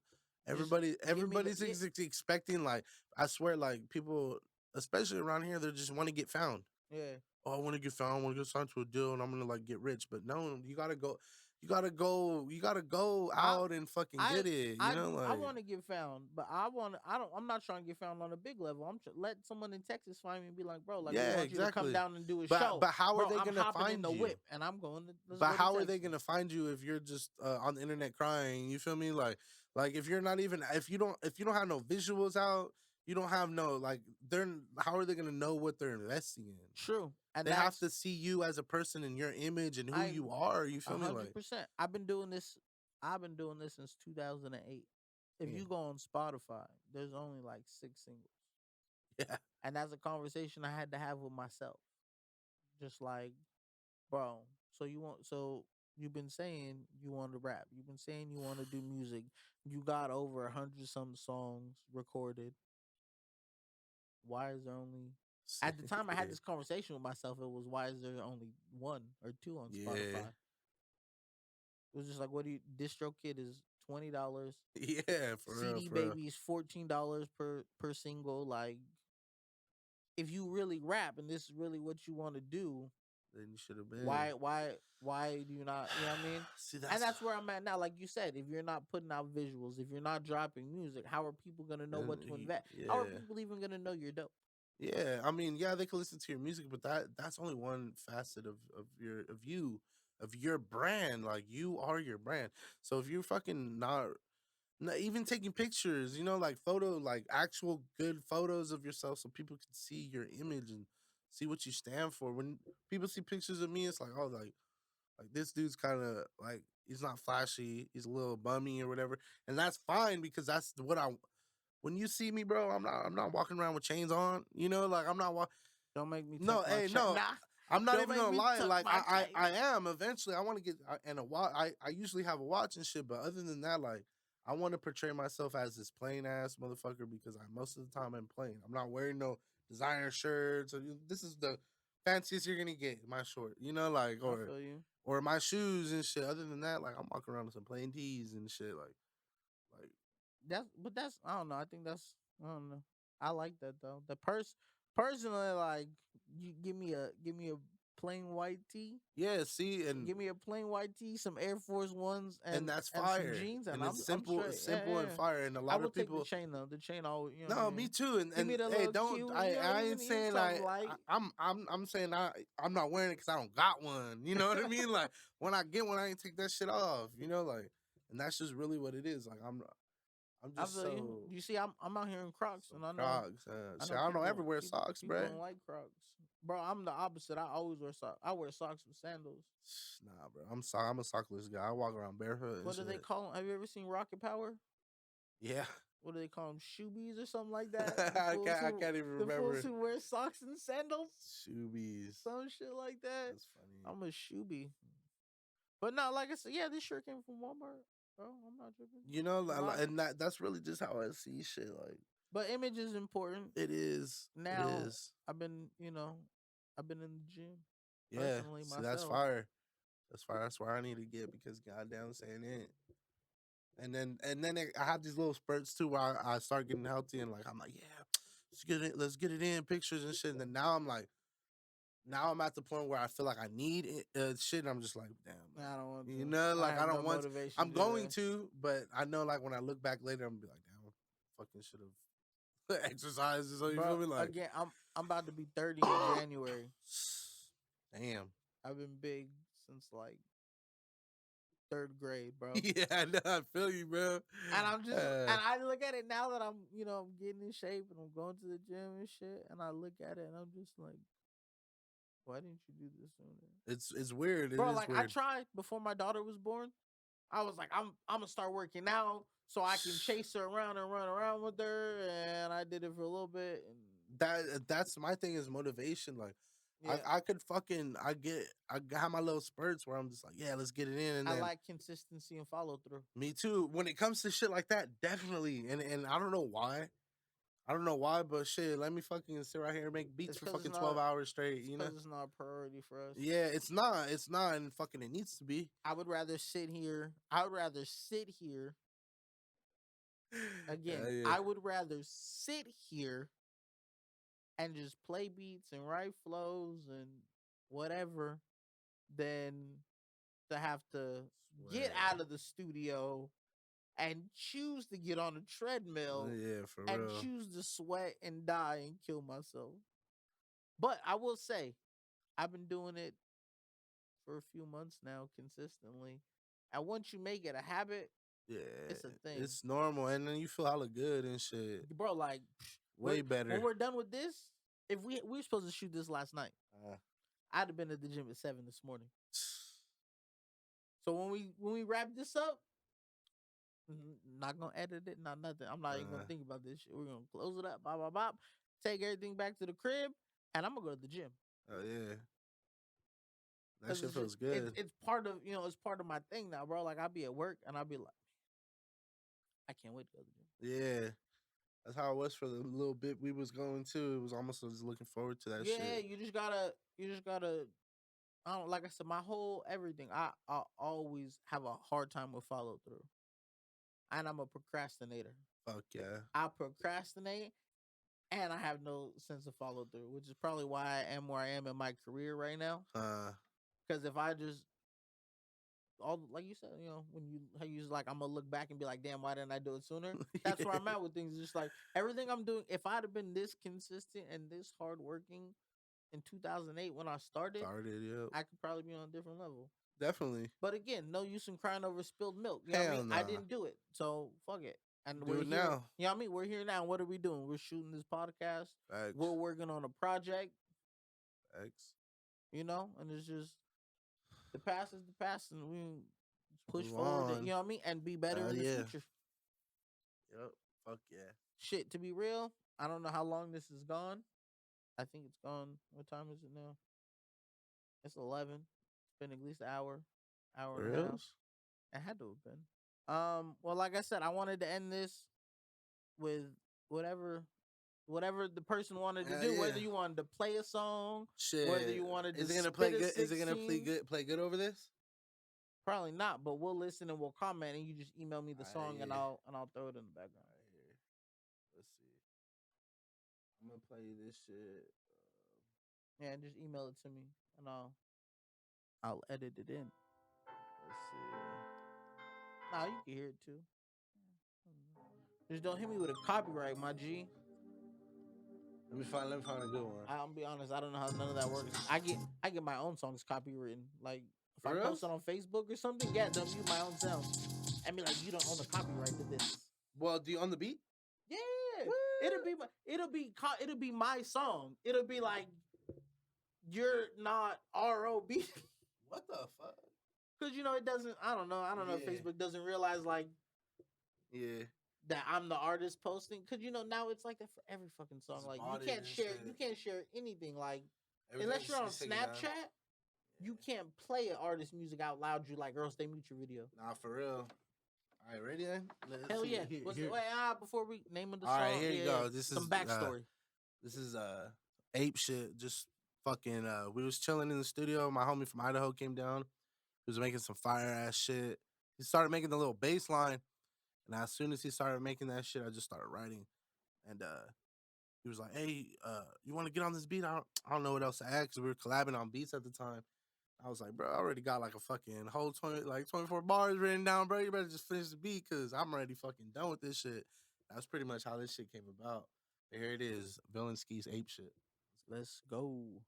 Just give me the everybody's expecting like I swear, like people, especially around here, they just want to get found. yeah. Oh, I want to get found. I want to get signed to a deal, and I'm gonna like get rich. But no, you gotta go I out and fucking I get it. I Like want to get found, but I don't. I'm not trying to get found on a big level. Let someone in Texas find me and be like, bro, like we yeah, want you to come exactly. down and do a But show, how are bro. they I'm gonna hopping in find the you? whip and I'm going to let's But go to how are they Texas. gonna find you if you're just on the internet crying? You feel me? Like if you're not even if you don't have no visuals out, you don't have no like they're how are they gonna know what they're investing in? True, and They have that's to see you as a person and your image and who I you are. You a feel me? hundred Like percent. I've been doing this. I've been doing this since 2008. If yeah, you go on Spotify, there's only like 6 singles, yeah, and that's a conversation I had to have with myself. Just like, bro, so you've been saying you want to rap. You've been saying you want to do music. You got over 100 some songs recorded. Why is there only at the time I had this conversation with myself, it was why is there only one or two on yeah, Spotify? It was just like, what do you? Distro Kid is $20. yeah, for real, CD for real. Baby is $14 per single. Like, if you really rap and this is really what you want to do, Then you should have been. why do you not? You know what I mean? See, And that's that's where I'm at now. Like you said, if you're not putting out visuals, if you're not dropping music, how are people gonna know then what to invest? How are yeah. people even gonna know you're dope? Yeah, I mean, yeah, they can listen to your music, but that's only one facet of your brand. Like you are your brand. So if you're fucking not even taking pictures, like like actual good photos of yourself, so people can see your image and see what you stand for. When people see pictures of me, it's like, oh, like this dude's kind of like he's not flashy, he's a little bummy or whatever, and that's fine because that's what I when you see me, bro, I'm not walking around with chains on. Like I'm not walking. Don't make me tuck No, my hey, chain. no, Nah, I'm not don't even make gonna me lie. tuck Like my chain. I am eventually. I want to get and a watch. I usually have a watch and shit, but other than that, like I want to portray myself as this plain ass motherfucker because I most of the time I'm plain. I'm not wearing no designer shirts. Or, this is the fanciest you're gonna get. My short, like I feel you. or my shoes and shit. Other than that, like I'm walking around with some plain tees and shit. Like That's I don't know. I think that's I don't know. I like that though. Personally, like you give me a plain white tee. yeah, see, Give me a plain white tee, some Air Force Ones, and that's and some fire, jeans, and and it's I'm simple, straight. Yeah, simple and yeah. fire, and a I lot will of take the people. chain though. The chain all you know what I No, me mean. too, and Give me the hey, little don't cute, I ain't even saying something light. I'm saying I'm not wearing it because I don't got one. You know what I mean? Like when I get one, I ain't take that shit off. Like, and that's just really what it is. Like I'm I just feel you. so You see, I'm out here in Crocs, so and I know Crocs. I Shit, know I don't know people ever wear people socks, people bruh. don't like Crocs. Bro, I'm the opposite. I always wear socks. I wear socks with sandals. Nah, bro. I'm a sockless guy. I walk around barefoot and What do they shit. call them? Have you ever seen Rocket Power? Yeah, What do they call them? Shoebies or something like that? I can't even The fools remember. who wear socks and sandals, Shoebies. some shit like that. That's funny. I'm a shoebie, but not like I said. Yeah, this shirt came from Walmart, bro. I'm not tripping. Rock. And that's really just how I see shit. Like But image is important. it is, it Now is. I've been, I've been in the gym Yeah, personally see, that's myself. fire. That's fire. That's where I need to get because goddamn saying it. I have these little spurts too where I start getting healthy and like I'm like, yeah, let's get it in pictures and shit. And then now I'm like, now I'm at the point where I feel like I need it, shit. And I'm just like, damn, I don't want to. I like I have no don't want. motivation I'm to do going that. to, but I know like when I look back later, I'm gonna be like, damn, I fucking should have. exercises. So you Bro, feel me? Like, again, I'm about to be 30 in January. damn. I've been big since like third grade, bro. Yeah, I know. I feel you, bro. And I'm just, Uh, and I look at it now that I'm getting in shape and I'm going to the gym and shit. And I look at it and I'm just like, why didn't you do this sooner? it's weird. It Bro, is like I weird. tried before my daughter was born. I was like, I'm gonna start working out so I can chase her around and run around with her. And I did it for a little bit. And That's my thing is motivation. Like, yeah, I could fucking I have my little spurts where I'm just like, yeah, let's get it in, and I then like consistency and follow through. me too. When it comes to shit like that, definitely. And I don't know why. I don't know why, but shit, let me fucking sit right here and make beats It's for because fucking 12 hours straight. it's You know? because it's not a priority for us. Yeah, it's not. It's not, and fucking it needs to be. I would rather sit here. I would rather sit here again. Yeah. I would rather sit here and just play beats and write flows and whatever than to have to get Swear. out of the studio and choose to get on a treadmill Yeah, for and real. choose to sweat and die and kill myself. But I will say, I've been doing it for a few months now consistently. And once you make it a habit, Yeah, it's a thing. it's normal, and then you feel hella good and shit. Bro, like Way better. when we're done with this, if we were supposed to shoot this last night, Uh, I'd have been at the gym at 7 this morning. So when we wrap this up, not gonna edit it, not nothing. I'm not even gonna think about this shit. We're gonna close it up, bop, bop, bop, take everything back to the crib, and I'm gonna go to the gym. oh yeah, that 'Cause shit it's feels just, good. it's part of it's part of my thing now, bro. Like I'll be at work and I'll be like, I can't wait to go to the gym. Yeah, that's how it was for the little bit we was going to. It was almost just looking forward to that Yeah, shit. you just gotta. I don't like I said, my whole everything. I always have a hard time with follow through, and I'm a procrastinator. Fuck yeah. I procrastinate, and I have no sense of follow through, which is probably why I am where I am in my career right now. Because if I just all like you said, when you how you was like, I'm gonna look back and be like, damn, why didn't I do it sooner? That's where I'm at with things. It's just like everything I'm doing. If I'd have been this consistent and this hardworking in 2008 when I started, Yeah. I could probably be on a different level. Definitely. But again, no use in crying over spilled milk. You know what I Hell mean? nah. I didn't do it, so fuck it. And Do we're it here. now. You know what I mean? We're here now. What are we doing? We're shooting this podcast. Facts. We're working on a project. Facts. And it's just the past is the past, and we push Move forward. on. You know what I mean? And be better in the Yeah. future. Yep. Fuck yeah. Shit, to be real, I don't know how long this is gone. I think it's gone. What time is it now? It's 11. It's been at least an hour For and a half. reals? It had to have been. Well, like I said, I wanted to end this with whatever the person wanted to do. Yeah. Whether you wanted to play a song, Shit. whether you wanted to Is it gonna play spit a good? Is it gonna 16, play good over this? probably not. But we'll listen and we'll comment, and you just email me the song, and yeah. I'll throw it in the background. Let's see. I'm gonna play this shit. Yeah, just email it to me, and I'll edit it in. Let's see. Nah, you can hear it too. Just don't hit me with a copyright, my G. Let me find a good one. I'll be honest, I don't know how none of that works. I get my own songs copywritten. Like if For I real? post it on Facebook or something, yeah, they'll use my own sound. And be like, you don't own the copyright to this. Well, do you own the beat? Yeah. What? It'll be my song. It'll be like you're not ROB. What the fuck? Cause it doesn't I don't know if Yeah. Facebook doesn't realize like Yeah. that I'm the artist posting. Cause now it's like that for every fucking song. It's Like bodies you can't and share shit. anything. Like Everything's unless you're on taken down. Snapchat, you can't play an artist music out loud. You like, girls, they mute your video. Nah, for real. All right, ready then? Hell yeah. Before we name of the All song, right, here you go. This some is backstory. This is ape shit. Just fucking. We was chilling in the studio. My homie from Idaho came down. He was making some fire ass shit. He started making the little bass line, and as soon as he started making that shit, I just started writing. And he was like, "Hey, you want to get on this beat? I don't know what else to add because we were collabing on beats at the time." I was like, "Bro, I already got like a fucking whole 24 bars written down, bro. You better just finish the beat because I'm already fucking done with this shit." That's pretty much how this shit came about. Here it is. vSKEEESc ape shit. Let's go.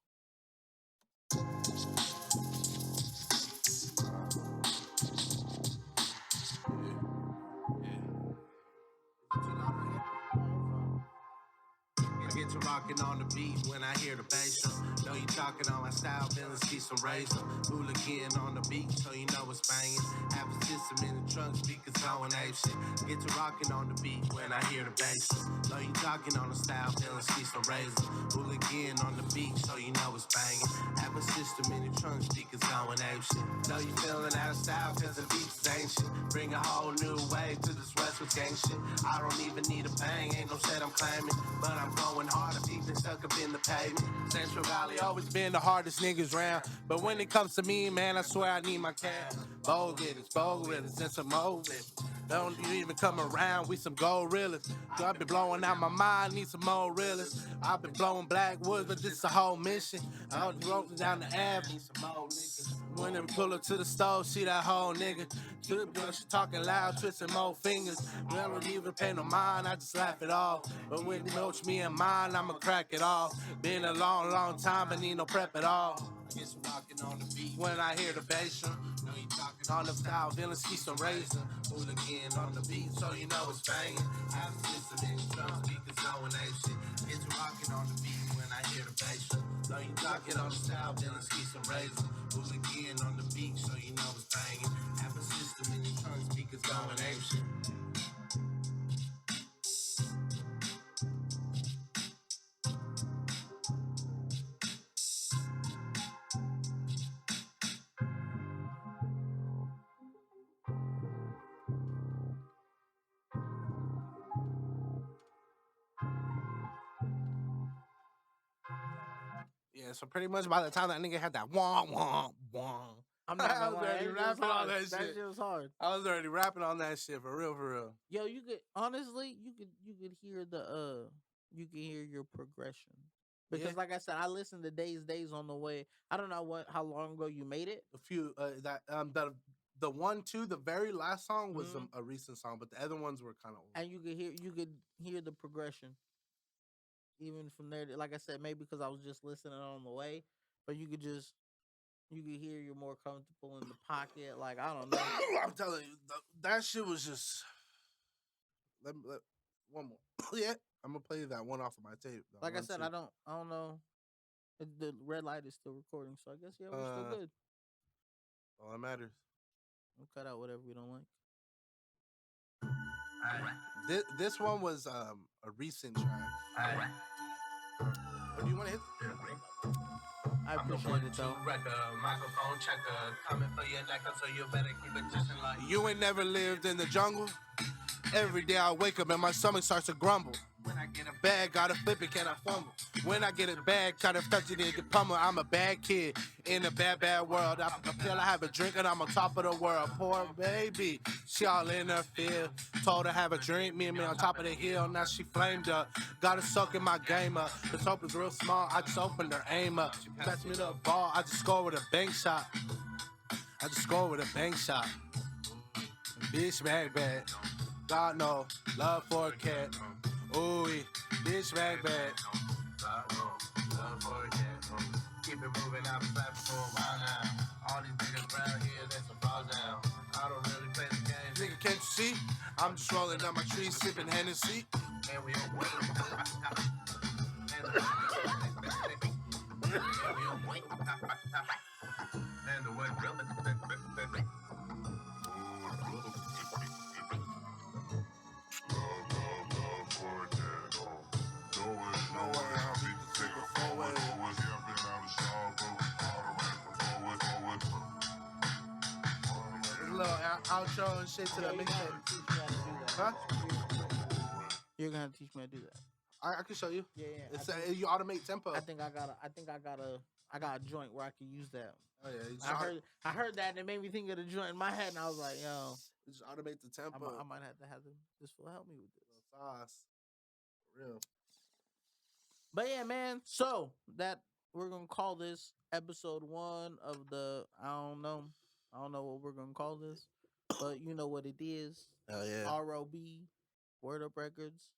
I get to rocking on the beat when I hear the bass drum. Know you talking on my style, vSKEEESc some razor. Hooligan on the beat, so you know it's banging. Have a system in the trunk, speakers going ape shit. Get to rocking on the beat when I hear the bass drum. Know you talking on the style, vSKEEESc some razor. Hooligan on the beat, so you know it's banging. Have a system in the trunk, speakers going ape shit. Know you feeling out of style, cause the beats ain't shit. Bring a whole new wave to this West Coast gang shit. I don't even need a bang, ain't no shit I'm claiming, but I'm going hard, I'm deep and stuck up in the pavement. Central Valley always been the hardest niggas round, but when it comes to me, man, I swear I need my cash. Bold-getters, and some more with it. Don't you even come around, we some gold realists. I've been blowing out my mind, need some more realists. I've been blowing Blackwoods, but this a whole mission. I was rolling down the Ave, need some more niggas. When they pull up to the stove, see that whole nigga. To the girl, she talking loud, twisting more fingers. I don't even pay no mind, I just laugh it off. But when you know me and mine, I'ma crack it off. Been a long, long time, but need no prep at all. I get some rockin' on the beat when I hear the bass drum. Know you talking on the style, vSKEEESc some razor. Hooligan on the beat, so you know it's banging. Have a system in the drum, speakers going ape shit. Get to rockin' on the beat when I hear the bass drum. Know you talking on the style, vSKEEESc some razor. Hooligan on the beat, so you know it's banging. Have a system in your trunk, speakers going ape shit. Yeah, so pretty much by the time that nigga had that wah wah wah, I'm not I gonna was lie, already that shit was rapping on hard. that That shit. shit was hard. I was already rapping on that shit for real, for real. Yo, you could honestly, you could hear you can hear your progression because, Yeah. like I said, I listened to Days on the way. I don't know how long ago you made it. A few the one too, the very last song was Mhm. a recent song, but the other ones were kind of old. And you could hear the progression even from there. Like I said, maybe because I was just listening on the way, but you could hear you're more comfortable in the pocket. Like I don't know. I'm telling you, that shit was just. Let one more. Yeah, I'm gonna play that one off of my tape. That Like I one, said, two. I don't know. The red light is still recording, so I guess yeah, we're still good. All that matters. We'll cut out whatever we don't like. This one was a recent track. What do you want to hit? I appreciate it though. Microphone checker, coming for your neck, so you better keep it just like you ain't never lived in the jungle. Every day I wake up and my stomach starts to grumble. When I get a bag, gotta flip it, can I fumble? When I get a bag, try to fetch it in the pummel. I'm a bad kid in a bad, bad world. I feel I have a drink and I'm on top of the world. Poor baby, she all in her field. Told her have a drink, me and me on top of the hill. Now she flamed up. Got her sucking my game up. The top is real small, I just opened her aim up. She passed me the ball, I just scored with a bank shot. I just scored with a bank shot. Bitch, bag bad. God no, love for a cat. Ooh, bitch, bag bad. Love for a cat. Keep it moving, I've been slapping for a while now. All these niggas around here, that's some balls down. I don't really play the game. Nigga, can't you see? I'm just rolling down my tree, sipping Hennessy. And we on and the what? Little outro and shit to the mixtape. Huh? You're gonna have to teach me how to do that. I can show you. Yeah, It's you automate tempo. I think I got a joint where I could use that. Oh yeah, I heard that and it made me think of the joint in my head and I was like, yo, just automate the tempo. I might have to have this fool help me with this. Sauce. For real. But yeah, man. So that we're gonna call this episode 1 of the I don't know what we're gonna call this, but you know what it is. Hell yeah. ROB, Word Up Records.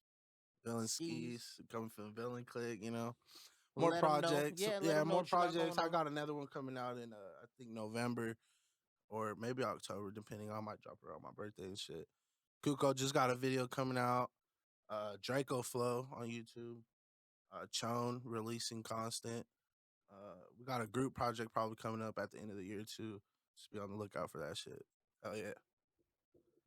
Villain Skis. Skis coming from Villain Click, you know. Well, More let them know. projects. Yeah, let Yeah, them know more what you got projects. going I on. got another one coming out in I think November or maybe October, depending on, I might drop it around my birthday and shit. Kuko just got a video coming out. Draco Flow on YouTube. Chone releasing constant. We got a group project probably coming up at the end of the year too. Just be on the lookout for that shit. Hell yeah.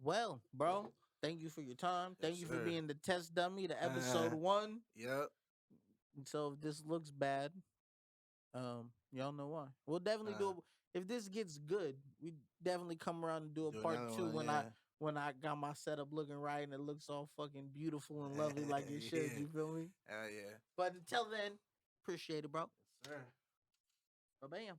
Well, bro, thank you for your time. Yes, Thank you for sir. being the test dummy, the episode 1. Yep. So if this looks bad, y'all know why. We'll definitely do it. If this gets good, we definitely come around and do a Do part another 2 one, when yeah. I got my setup looking right and it looks all fucking beautiful and lovely like it should. Yeah. You feel me? Hell yeah. But until then, appreciate it, bro. Yes, sir. Bam.